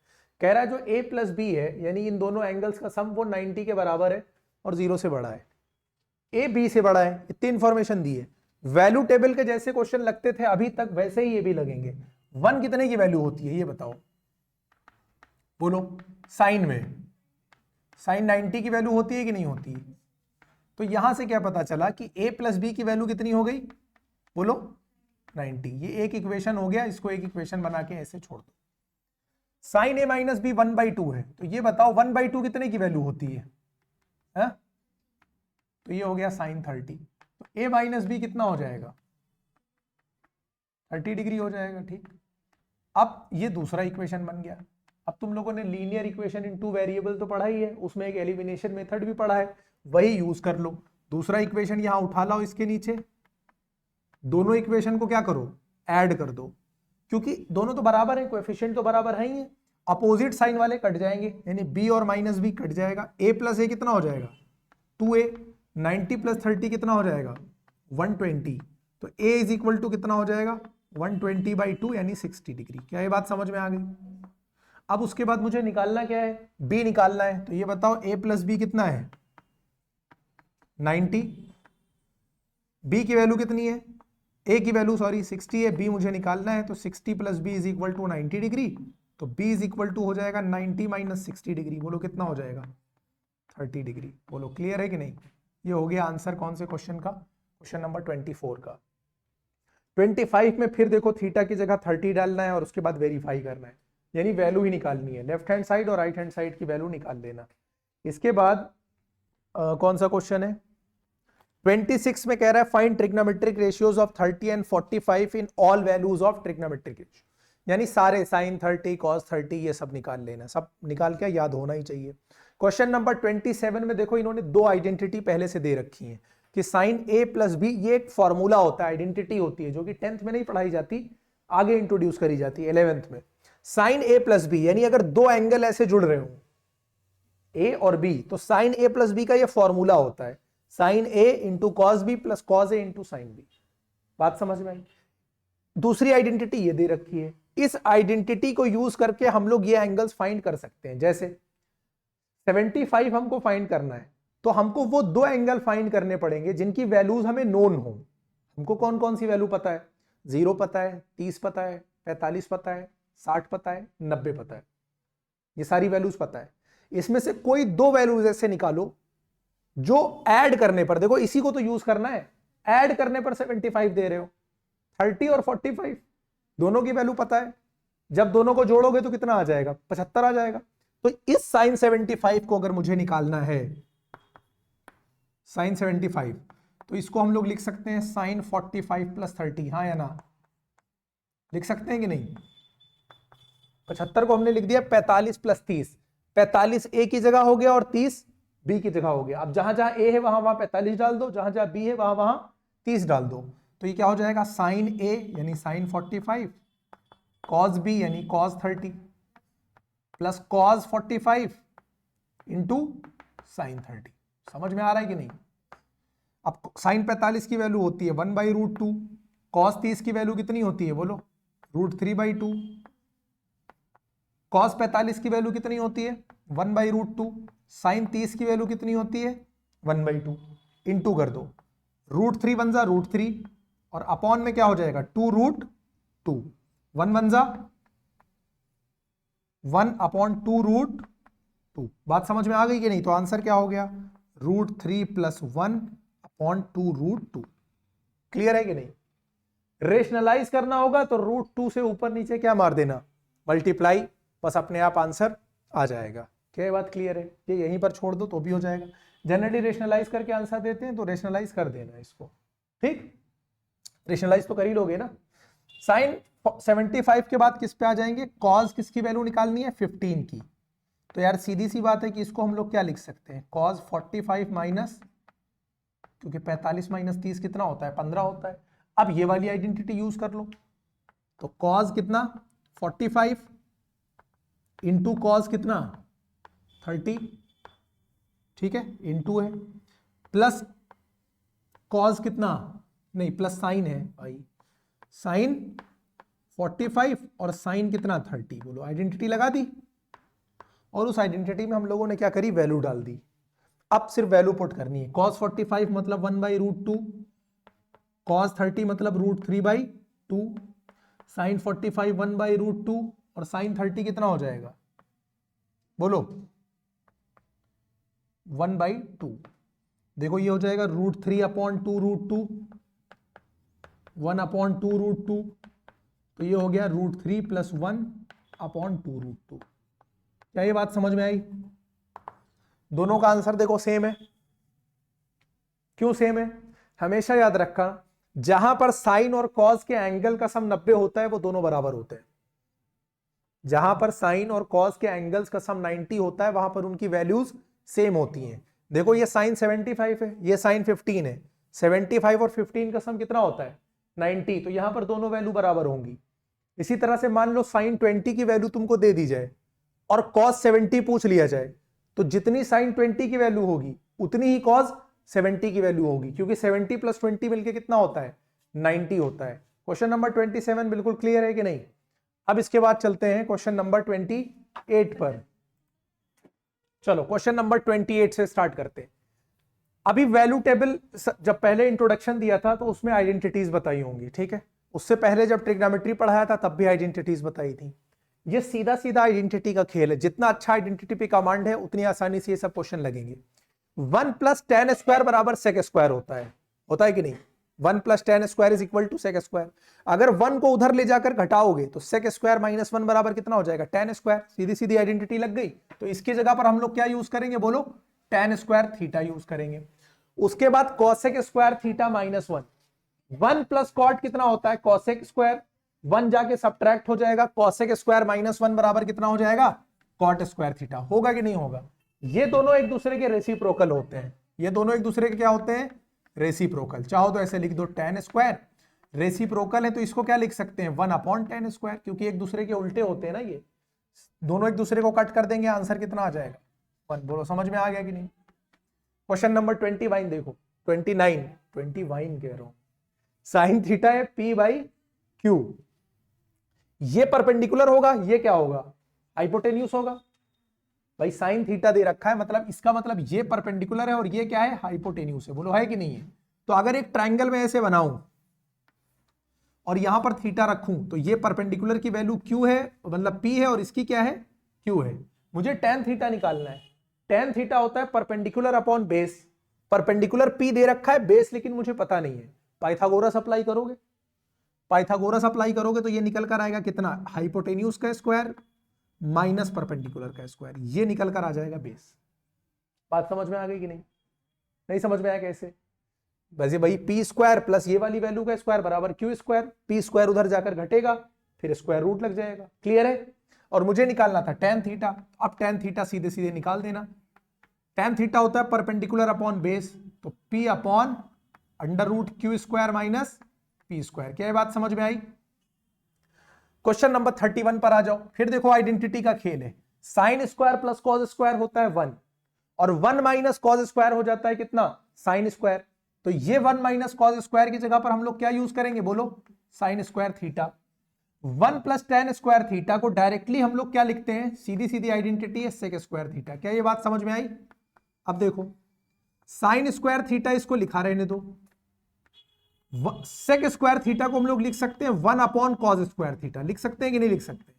कह रहा है जो a प्लस बी है, यानी इन दोनों एंगल्स का सम वो 90 के बराबर है और 0 से बड़ा है, a b से बड़ा है। इतनी इंफॉर्मेशन दी है। वैल्यू टेबल के जैसे क्वेश्चन लगते थे अभी तक, वैसे ही ये भी लगेंगे। 1 कितने की वैल्यू होती है ये बताओ, बोलो। साइन में साइन 90 की वैल्यू होती है कि नहीं होती है? तो यहां से क्या पता चला कि a प्लस बी की वैल्यू कितनी हो गई, बोलो 90। ये एक इक्वेशन हो गया, इसको एक इक्वेशन बना के ऐसे छोड़ दो। साइन a माइनस बी 1/2 है, तो ये बताओ 1/2 कितने की वैल्यू होती है? तो ये हो गया साइन 30। तो a माइनस बी कितना हो जाएगा, 30 डिग्री हो जाएगा। ठीक, अब ये दूसरा इक्वेशन बन गया। अब तुम लोगों ने लीनियर इक्वेशन इन 2 वेरिएबल तो पढ़ा ही है, उसमें एक एलिमिनेशन मेथड भी पढ़ा है, वही यूज कर लो। दूसरा इक्वेशन यहां उठा लाओ, इसके नीचे दोनों इक्वेशन को क्या करो, ऐड कर दो, क्योंकि दोनों तो बराबर है, कोएफिशिएंट तो बराबर है ही है। अपोजिट साइन वाले कट जाएंगे, यानी b और माइनस b कट जाएगा। a प्लस a कितना हो जाएगा, 2a। 90 प्लस 30 कितना हो जाएगा, 120। तो a इज इक्वल टू कितना हो जाएगा, 120/2 यानी 60 डिग्री। क्या ये बात समझ में आ गई? अब उसके बाद मुझे निकालना क्या है, b निकालना है। तो ये बताओ a प्लस बी कितना है, 90। b की वैल्यू कितनी है, a की वैल्यू 60 है, b मुझे निकालना है। तो 60 plus B is equal to 90 degree. तो b इज इक्वल टू हो जाएगा 90 माइनस 60 डिग्री। बोलो कितना हो जाएगा, 30 डिग्री। बोलो क्लियर है कि नहीं? ये हो गया आंसर कौन से क्वेश्चन का, क्वेश्चन नंबर 24 का। 25 में फिर देखो थीटा की जगह 30 डालना है और उसके बाद वेरीफाई करना है, यानी वैल्यू ही निकालनी है। लेफ्ट हैंड साइड और राइट हैंड साइड की वैल्यू निकाल लेना। इसके बाद कौन सा क्वेश्चन है, 26 में कह रहा है find trigonometric ratios of 30 and 45 in all values of trigonometric ratio, यानी सारे साइन 30 कॉस 30 ये सब निकाल लेना। सब निकाल के याद होना ही चाहिए। क्वेश्चन नंबर 27 में देखो इन्होंने दो आइडेंटिटी पहले से दे रखी है कि साइन a प्लस बी, ये एक फॉर्मूला होता है, आइडेंटिटी होती है, जो कि 10th में नहीं पढ़ाई जाती, आगे इंट्रोड्यूस करी जाती है 11th में। साइन a प्लस बी, यानी अगर दो एंगल ऐसे जुड़ रहे हो a और b, तो साइन a प्लस बी का ये फॉर्मूला होता है, sine a into cos B plus cos A into sine B. बात समझ में आई? दूसरी आइडेंटिटी ये दे रखी है, इस आइडेंटिटी को यूज करके हम लोग ये एंगल्स फाइंड कर सकते हैं। जैसे 75 हमको फाइंड करना है, तो हमको वो दो एंगल फाइंड करने पड़ेंगे जिनकी वैल्यूज हमें नोन हो। हमको कौन कौन सी वैल्यू पता है, 0 पता है, 30 पता है, 45 पता है, 60 पता है, 90 पता है, ये सारी वैल्यूज पता है। इसमें से कोई दो वैल्यूज ऐसे निकालो जो ऐड करने पर, देखो इसी को तो यूज करना है, ऐड करने पर 75 दे रहे हो। 30 और 45 दोनों की वैल्यू पता है, जब दोनों को जोड़ोगे तो कितना आ जाएगा, 75 आ जाएगा। तो इस साइन 75 को अगर मुझे निकालना है, साइन 75, तो इसको हम लोग लिख सकते हैं साइन 45 प्लस 30, हाँ या ना, लिख सकते हैं कि नहीं? 75 को हमने लिख दिया 45 प्लस 30, 45 ए की जगह हो गया और 30 बी की जगह हो गया। अब जहां जहां ए है वहां वहां 45 डाल दो, जहां जहां बी है वहां वहां 30 डाल दो। तो ये क्या हो जाएगा, साइन ए यानी साइन 45, कॉस बी यानी cos 30 plus cos 45 into sine 30। समझ में आ रहा है कि नहीं? अब साइन 45 की वैल्यू होती है 1/√2, कॉस 30 की वैल्यू कितनी होती है, बोलो √3/2, कॉस 45 की वैल्यू कितनी होती है 1/√2, साइन 30 की वैल्यू कितनी होती है 1/2, इंटू कर दो, √3 बन जा √3 और अपॉन में क्या हो जाएगा 2√2, 1 बन जा 1/2√2। बात समझ में आ गई कि नहीं? तो आंसर क्या हो गया, √3 + 1/2√2। क्लियर है कि नहीं? रेशनलाइज करना होगा तो √2 से ऊपर नीचे क्या मार देना, मल्टीप्लाई, बस अपने आप आंसर आ जाएगा। क्या बात क्लियर है? ये यहीं पर छोड़ दो तो भी हो जाएगा। जनरली रेशनलाइज करके आंसर देते हैं तो रेशनलाइज कर देना इसको, ठीक? रेशनलाइज तो कर ही लोगे ना। साइन 75 के बाद किस पे आ जाएंगे, कॉस किसकी वैल्यू निकालनी है 15 की। तो यार सीधी सी बात है कि इसको हम लोग क्या लिख सकते हैं, कॉस 45 माइनस, क्योंकि 45 माइनस 30 कितना होता है 15 होता है। अब ये वाली आइडेंटिटी यूज कर लो, तो कॉस कितना 45 इंटू कॉस कितना 30, ठीक है, इंटू है, प्लस कॉस कितना, नहीं प्लस साइन है भाई, साइन 45 और साइन कितना 30, बोलो आइडेंटिटी लगा दी, और उस आइडेंटिटी में हम लोगों ने क्या करी, वैल्यू डाल दी। अब सिर्फ वैल्यू पुट करनी है। cos 45 मतलब 1/√2, cos 30 मतलब √3/2, sin 45 1/√2 और sin 30 कितना हो जाएगा, बोलो 1/2। देखो ये हो जाएगा √3/2√2, 1/2√2, तो ये हो गया √3 + 1/2√2। क्या ये बात समझ में आई? दोनों का आंसर देखो सेम है। क्यों सेम है? हमेशा याद रखा, जहां पर साइन और कॉस के एंगल का सम 90 होता है वो दोनों बराबर होते हैं। जहां पर साइन और कॉस के एंगल्स का सम 90 होता है वहां पर उनकी वैल्यूज सेम होती हैं। देखो ये साइन 75 है, ये साइन 15 है, 75 और 15 का सम कितना होता है 90, तो यहां पर दोनों वैल्यू बराबर होंगी। इसी तरह से मान लो साइन 20 की वैल्यू तुमको दे दी जाए और कॉस 70 पूछ लिया जाए, तो जितनी साइन 20 की वैल्यू होगी उतनी ही कॉस 70 की वैल्यू होगी, क्योंकि 70 + 20 मिलके कितना होता है 90 होता है। क्वेश्चन नंबर 27 बिल्कुल क्लियर है कि नहीं? अब इसके बाद चलते हैं क्वेश्चन नंबर 28 पर। चलो क्वेश्चन नंबर 28 से स्टार्ट करते हैं। अभी वैल्यू टेबल जब पहले इंट्रोडक्शन दिया था तो उसमें आइडेंटिटीज बताई होंगी, ठीक है। उससे पहले जब ट्रिग्नोमेट्री पढ़ाया था तब भी आइडेंटिटीज बताई थी। ये सीधा सीधा आइडेंटिटी का खेल है, जितना अच्छा आइडेंटिटी पे कमांड है उतनी आसानी से ये सब क्वेश्चन लगेंगे। 1 + tan² = sec² होता है कि नहीं? 1 + tan² = sec²। अगर 1 को उधर ले जाकर घटाओगे तो sec² - 1 बराबर कितना हो जाएगा tan²। सीधी सीधी आइडेंटिटी लग गई। तो इसकी जगह पर हम लोग क्या यूज करेंगे, बोलो tan² थीटा यूज करेंगे। उसके बाद cosec² थीटा -1, 1 + cot कितना होता है cosec², 1 जाके सब्ट्रैक्ट हो जाएगा, cosec² - 1 बराबर कितना हो जाएगा cot² थीटा। होगा कि नहीं होगा? ये दोनों एक दूसरे के रेसिप्रोकल होते हैं। ये दोनों एक दूसरे के क्या होते हैं, रेसिप्रोकल। चाहो तो ऐसे लिख दो tan², रेसिप्रोकल है तो इसको क्या लिख सकते हैं 1/tan², क्योंकि एक दूसरे के उल्टे होते हैं ना, ये दोनों एक दूसरे को कट कर देंगे, आंसर कितना आ जाएगा 1। बोलो समझ में आ गया कि नहीं? क्वेश्चन नंबर 21 देखो, 29 कह रहा हूं। साइन थीटा है P/Q, ये परपेंडिकुलर होगा, ये क्या होगा हाइपोटेन्यूस होगा। भाई साइन थीटा दे रखा है, मतलब इसका मतलब ये परपेंडिकुलर है और ये क्या है हाइपोटेन्यूस है। बोलो है कि नहीं है? तो अगर एक ट्रायंगल में ऐसे बनाऊं और यहां पर थीटा रखूं तो ये परपेंडिकुलर की वैल्यू Q है, मतलब P है, और इसकी क्या है Q है। मुझे tan थीटा निकालना है। tan थीटा होता है perpendicular upon base. Perpendicular P दे रखा है, बेस लेकिन मुझे पता नहीं है। पाइथागोरस अप्लाई करोगे, पाइथागोरस अप्लाई करोगे तो ये निकल कर आएगा कितना, हाइपोटेन्यूस का स्क्वायर माइनस परपेंडिकुलर का स्क्वायर, ये निकल कर आ जाएगा बेस। बात समझ में आ गई कि नहीं? नहीं समझ में आया कैसे? वैसे भाई P² प्लस ये वाली वैल्यू का स्क्वायर बराबर Q², P² उधर जाकर घटेगा, फिर स्क्वायर रूट लग जाएगा। क्लियर है? और मुझे निकालना था tan थीटा। अब tan थीटा सीधे सीधे निकाल देना। tan थीटा होता है परपेंडिकुलर अपॉन बेस, तो P/√Q² माइनस P²। क्या ये बात समझ में आई? क्वेश्चन नंबर 31 पर आ जाओ। फिर देखो आइडेंटिटी का खेल है। sin² + cos² होता है 1, और 1 - cos² हो जाता है कितना sin²। तो ये 1 - cos² की जगह पर हम लोग क्या यूज करेंगे, बोलो sin² थीटा। 1 + tan² थीटा को डायरेक्टली हम लोग क्या लिखते हैं, सीधी सीधी आइडेंटिटी है sec² थीटा। क्या ये बात समझ में आई? अब देखो sin² थीटा इसको लिखा रहने दो, sec² थीटा को हम लोग लिख सकते हैं 1/cos² थीटा। लिख सकते हैं कि नहीं लिख सकते?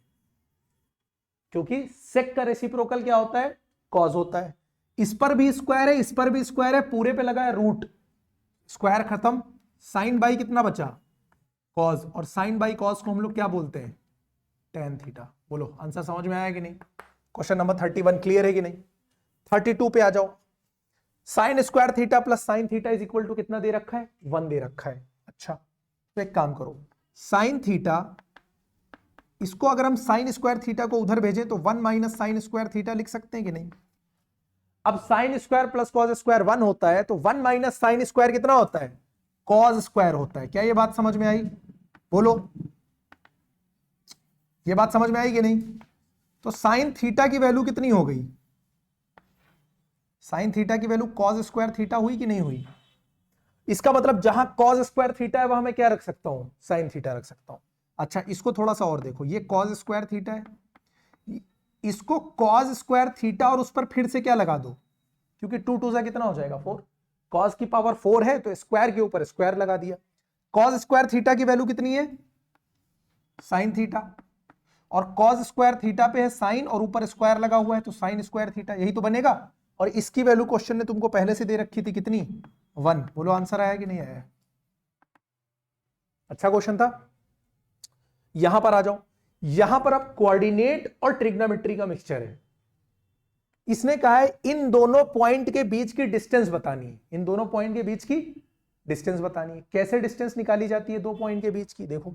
क्योंकि sec का रेसिप्रोकल क्या होता है cos होता है। इस पर भी स्क्वायर है, इस पर भी स्क्वायर है, पूरे पे लगा है रूट, स्क्वायर खत्म, साइन बाई कितना बचा cos, और साइन बाई cos को हम लोग क्या बोलते हैं tan थीटा। बोलो आंसर समझ में आया कि नहीं? क्वेश्चन नंबर 31 क्लियर है कि नहीं? 32 पे आ जाओ। sin² theta plus sine theta is equal to कितना दे रखा है 1 दे रखा है। अच्छा तो एक काम करो, साइन थीटा, इसको अगर हम sin² थीटा को उधर भेजें तो 1 - sin² थीटा लिख सकते हैं कि नहीं? अब sin² + cos² 1 होता है, तो 1 - sin² कितना होता है cos² होता है। क्या ये बात समझ में आई? बोलो ये बात समझ में आई कि नहीं? तो साइन थीटा की वैल्यू कितनी हो गई? साइन थीटा की वैल्यू कॉस स्क्वायर थीटा हुई कि नहीं हुई? इसका मतलब जहां कॉस स्क्वायर थीटा है वहां मैं क्या रख सकता हूं? साइन थीटा रख सकता हूं। अच्छा, इसको थोड़ा सा और देखो, ये कॉस स्क्वायर थीटा है, इसको कॉस स्क्वायर थीटा और उस पर फिर से क्या लगा दो, क्योंकि 2 2 कितना हो जाएगा 4, कॉस की पावर 4 है तो स्क्वायर के ऊपर स्क्वायर लगा दिया। कॉस स्क्वायर थीटा की वैल्यू कितनी है? साइन थीटा, और कॉस स्क्वायर थीटा पे है साइन और ऊपर स्क्वायर लगा हुआ है तो साइन स्क्वायर थीटा, यही तो बनेगा। और इसकी वैल्यू क्वेश्चन ने तुमको पहले से दे रखी थी कितनी? 1। बोलो आंसर आया कि नहीं आया? अच्छा क्वेश्चन था। यहां पर आ जाओ, यहां पर अब कोऑर्डिनेट और ट्रिग्नोमेट्री का मिक्सचर है। इसने कहा है इन दोनों पॉइंट के बीच की डिस्टेंस बतानी है, इन दोनों पॉइंट के बीच की डिस्टेंस बतानी है। कैसे डिस्टेंस निकाली जाती है दो पॉइंट के बीच की? देखो,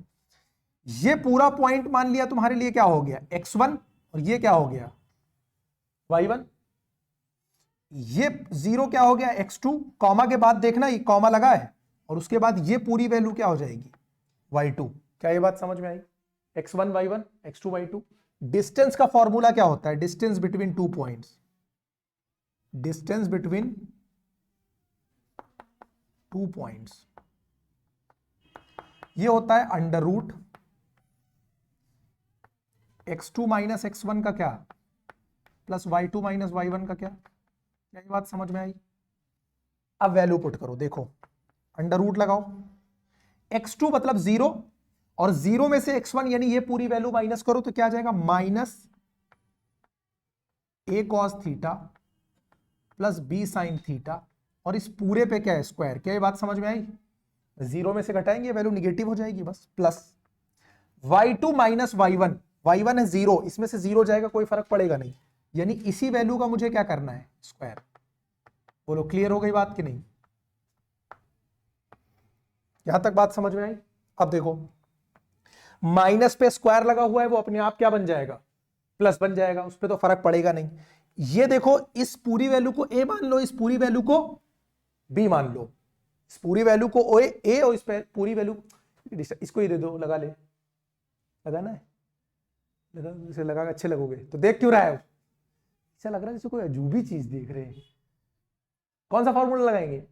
ये पूरा पॉइंट मान लिया तुम्हारे लिए क्या हो गया? x1, और ये क्या हो गया? y1। ये 0 क्या हो गया? x2, कॉमा के बाद देखना ये कॉमा लगा है, और उसके बाद ये पूरी वैल्यू क्या हो जाएगी? y2। क्या ये बात समझ में आई? x1 y1, x2 y2। Distance का फॉर्मूला क्या होता है? Distance between two points, distance between two points, ये होता है under root x2 minus x1 का क्या प्लस y2 माइनस y1 का क्या। क्या ये बात समझ में आई? अब वैल्यू पुट करो, देखो अंडर रूट लगाओ, x2 मतलब 0, और 0 में से x1 यानी ये पूरी वैल्यू माइनस करो तो क्या आ जाएगा? Minus a cos theta plus b sine theta, और इस पूरे पे क्या है? स्क्वायर। क्या ये बात समझ में आई? 0 में से घटाएंगे वैल्यू निगेटिव हो जाएगी बस, plus y2 minus y1, y1 है 0, इसमें से 0 जाएगा कोई फर्क पड़ेगा नहीं, यानी इसी वैल्यू का मुझे क्या करना है? स्क्वायर। बोलो क्लियर हो गई बात कि नहीं? यहां तक बात समझ में आई? अब देखो, माइनस पे स्क्वायर लगा हुआ है वो अपने आप क्या बन जाएगा? प्लस बन जाएगा, उस पर तो फर्क पड़ेगा नहीं। ये देखो, इस पूरी वैल्यू को a मान लो, इस पूरी वैल्यू को b मान लो, इस पूरी वैल्यू को a और इस पूरी वैल्यू, इसको ही दे दो, लगा ले, लगाना है लगा, इसे लगा अच्छे लगोगे तो देख क्यों रहा है? ऐसा लग रहा है जैसे कोई अजूबी चीज देख रहे हैं। कौन सा फॉर्मूला लगाएंगे?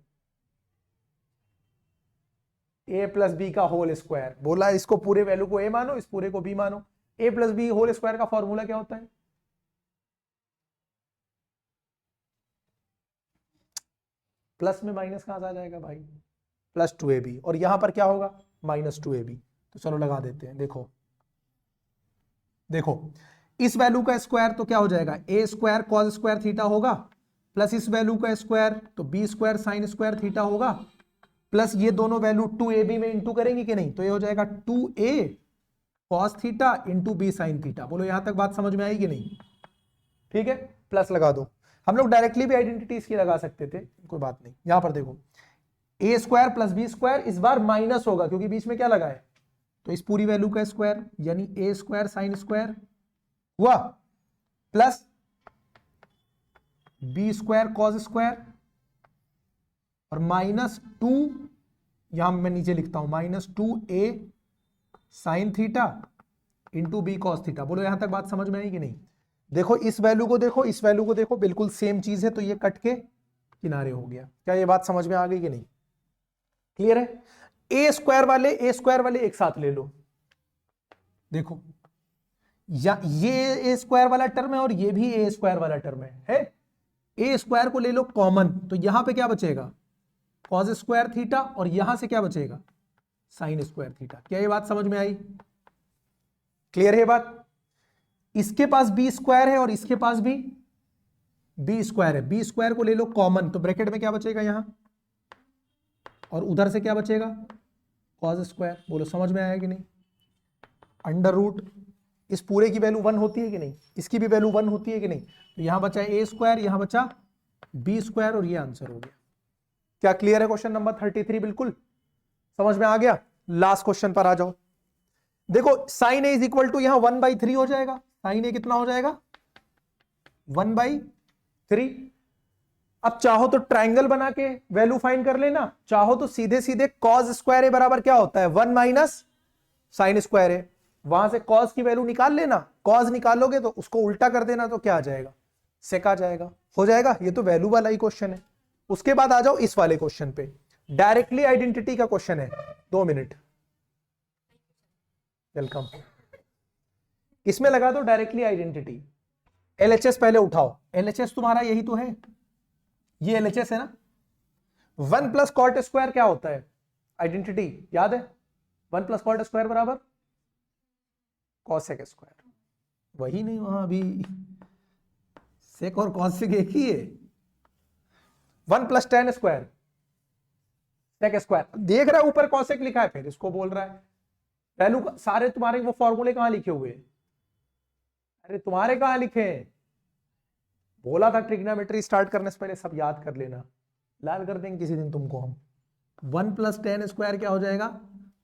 a प्लस बी का होल स्क्वायर। बोला इसको पूरे वैल्यू को a मानो, इस पूरे को b मानो। a plus B whole square का फॉर्मूला क्या होता है? प्लस में माइनस कहां से आ जाएगा भाई? प्लस 2ab, और यहां पर क्या होगा? Minus 2ab। तो चलो लगा देते हैं। देखो देखो, इस वैल्यू का स्क्वायर तो क्या हो जाएगा? a square cos square theta होगा, प्लस इस वैल्यू का स्क्वायर तो b square sine square theta होगा, प्लस ये दोनों वैल्यू 2ab में इंटू करेंगे कि नहीं, तो ये हो जाएगा 2a cos theta into b sine theta. बोलो यहां तक बात समझ में आई कि नहीं? ठीक है, प्लस लगा दो। हम लोग डायरेक्टली भी आइडेंटिटी इसकी लगा सकते थे, कोई बात नहीं। यहां पर देखो, A square plus B square, इस बार माइनस होगा क्योंकि बीच में क्या लगा है, तो इस पूरी वैल्यू का स्क्वायर यानी ए स्क्वायर साइन स्क्वायर हुआ, plus B square cos square, और माइनस 2, यहां मैं नीचे लिखता हूं, minus 2a sine theta into B cos theta. बोलो यहां तक बात समझ में आई कि नहीं? देखो इस वैल्यू को देखो, इस वैल्यू को देखो, बिल्कुल सेम चीज है, तो ये कट के किनारे हो गया। क्या ये बात समझ में आ गई कि नहीं? क्लियर है? ए स्क्वायर वाले एक साथ ले लो, देखो या ये ए स्क्वायर वाला टर्म है और ये भी ए स्क्वायर वाला टर्म है। ए स्क्वायर को ले लो कॉमन, तो यहां पे क्या बचेगा? कॉस स्क्वायर थीटा, और यहां से क्या बचेगा? Sign square theta. क्या ये बात समझ में आई? क्लियर है बात? इसके पास बी स्क्वायर है और इसके पास भी बी स्क्वायर है, बी स्क्वायर को ले लो कॉमन, तो ब्रैकेट में क्या बचेगा यहां, और उधर से क्या बचेगा? Cos square. बोलो समझ में आया कि नहीं? अंडर रूट, इस पूरे की वैल्यू 1 होती है कि नहीं? इसकी भी वैल्यू 1 होती है कि नहीं? तो यहां बचा ए स्क्वायर, यहां बचा बी स्क्वायर, और ये आंसर हो गया। क्या क्लियर है? क्वेश्चन नंबर 33 बिल्कुल समझ में आ गया। लास्ट क्वेश्चन पर आ जाओ। देखो sine A is equal to यहां 1/3 हो जाएगा। साइन ए कितना हो जाएगा? 1/3। अब चाहो तो ट्राइंगल बना के वैल्यू फाइंड कर लेना, चाहो तो सीधे सीधे कॉस स्क्वायर ए बराबर क्या होता है? 1 माइनस साइन स्क्वायर ए। वहां से कॉस की वैल्यू निकाल लेना, कॉस निकालोगे तो उसको उल्टा कर देना तो क्या आ जाएगा, सेक आ जाएगा, हो जाएगा। ये तो वैल्यू वाला ही क्वेश्चन है। उसके बाद आ जाओ इस वाले क्वेश्चन पे, डायरेक्टली आइडेंटिटी का क्वेश्चन है। 2 मिनट, वेलकम। इसमें लगा दो डायरेक्टली आइडेंटिटी। एलएचएस पहले उठाओ, एलएचएस तुम्हारा यही तो है, ये एलएचएस है ना। 1 प्लस कॉट स्क्वायर क्या होता है, आइडेंटिटी याद है, 1 प्लस कॉट स्क्वायर बराबर कॉसेक स्क्वायर। वही नहीं वहां अभी, सेक और कॉसेक एक ही है। 1 plus tan square sec square, देख रहा है ऊपर कॉसेक लिखा है, फिर इसको बोल रहा है वैल्यू। सारे तुम्हारे वो फॉर्मूले कहां लिखे हुए, अरे तुम्हारे कहां लिखे हैं, बोला था ट्रिग्नोमेट्री स्टार्ट करने से पहले सब याद कर लेना, लाल कर देंगे किसी दिन तुमको हम। 1 प्लस टेन स्क्वायर क्या हो जाएगा,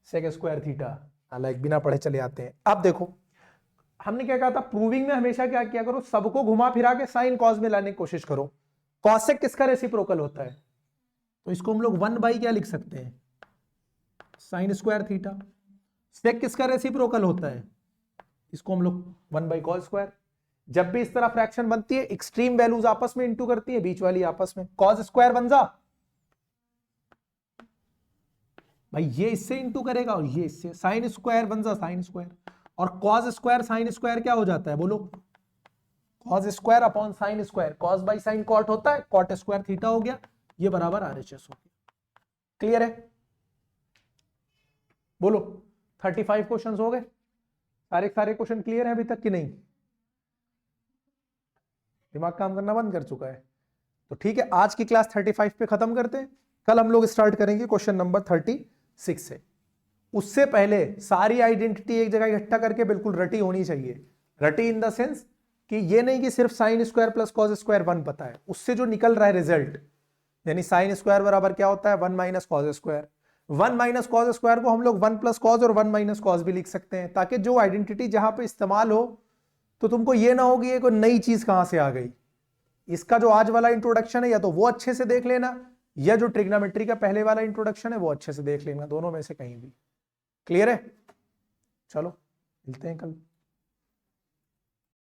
सेक स्क्वायर थीटा। हालांकि बिना पढ़े चले आते हैं। अब देखो हमने क्या कहा था, प्रूविंग में हमेशा क्या किया करो, सबको घुमा फिरा के साइन कॉस में लाने की कोशिश करो। कॉसेक किसका रेसिप्रोकल होता है, तो इसको हम लोग 1 बाई क्या लिख सकते हैं, साइन स्क्वायर थीटा। सेक किसका रेसिप्रोकल होता है, इसको हम लोग 1 बाई कॉस स्क्वायर। जब भी इस तरह फ्रैक्शन बनती है, एक्सट्रीम वैल्यूज आपस में इंटू करती है, बीच वाली आपस में, कॉस स्क्वायर बन जा भाई, ये इससे इंटू करेगा और ये इससे, साइन स्क्वायर बन जा साइन स्क्वायर, और कॉस स्क्वायर साइन स्क्वायर क्या हो जाता है बोलो, cos square upon sine square, cos by sine cot होता है, कॉट स्क्वायर थीटा हो गया, ये बराबर आरएचएस हो गया। क्लियर है, बोलो 35 क्वेश्चंस हो गए, सारे क्वेश्चन क्लियर है अभी तक कि नहीं, दिमाग काम करना बंद कर चुका है। तो ठीक है, आज की क्लास 35 पे खत्म करते हैं, कल हम लोग स्टार्ट करेंगे क्वेश्चन नंबर 36 से। उससे पहले सारी आइडेंटिटी एक जगह इकट्ठा करके बिल्कुल रटी होनी चाहिए। रटी इन द सेंस कि ये नहीं कि सिर्फ sine square plus cos square 1 पता है, उससे जो निकल रहा है रिजल्ट, यानी साइन स्क्वायर बराबर क्या होता है 1 minus cos square. 1 minus cos square को हम लोग 1 प्लस कॉस और 1 माइनस कॉस भी लिख सकते हैं, ताकि जो आइडेंटिटी जहां पे इस्तेमाल हो तो तुमको ये ना हो कि ये कोई नई चीज कहां से आ गई। इसका जो आज वाला इंट्रोडक्शन है या तो वो अच्छे से देख लेना, या जो ट्रिग्नोमेट्री का पहले वाला इंट्रोडक्शन है वो अच्छे से देख लेना, दोनों में से कहीं भी। क्लियर है, चलो मिलते हैं कल।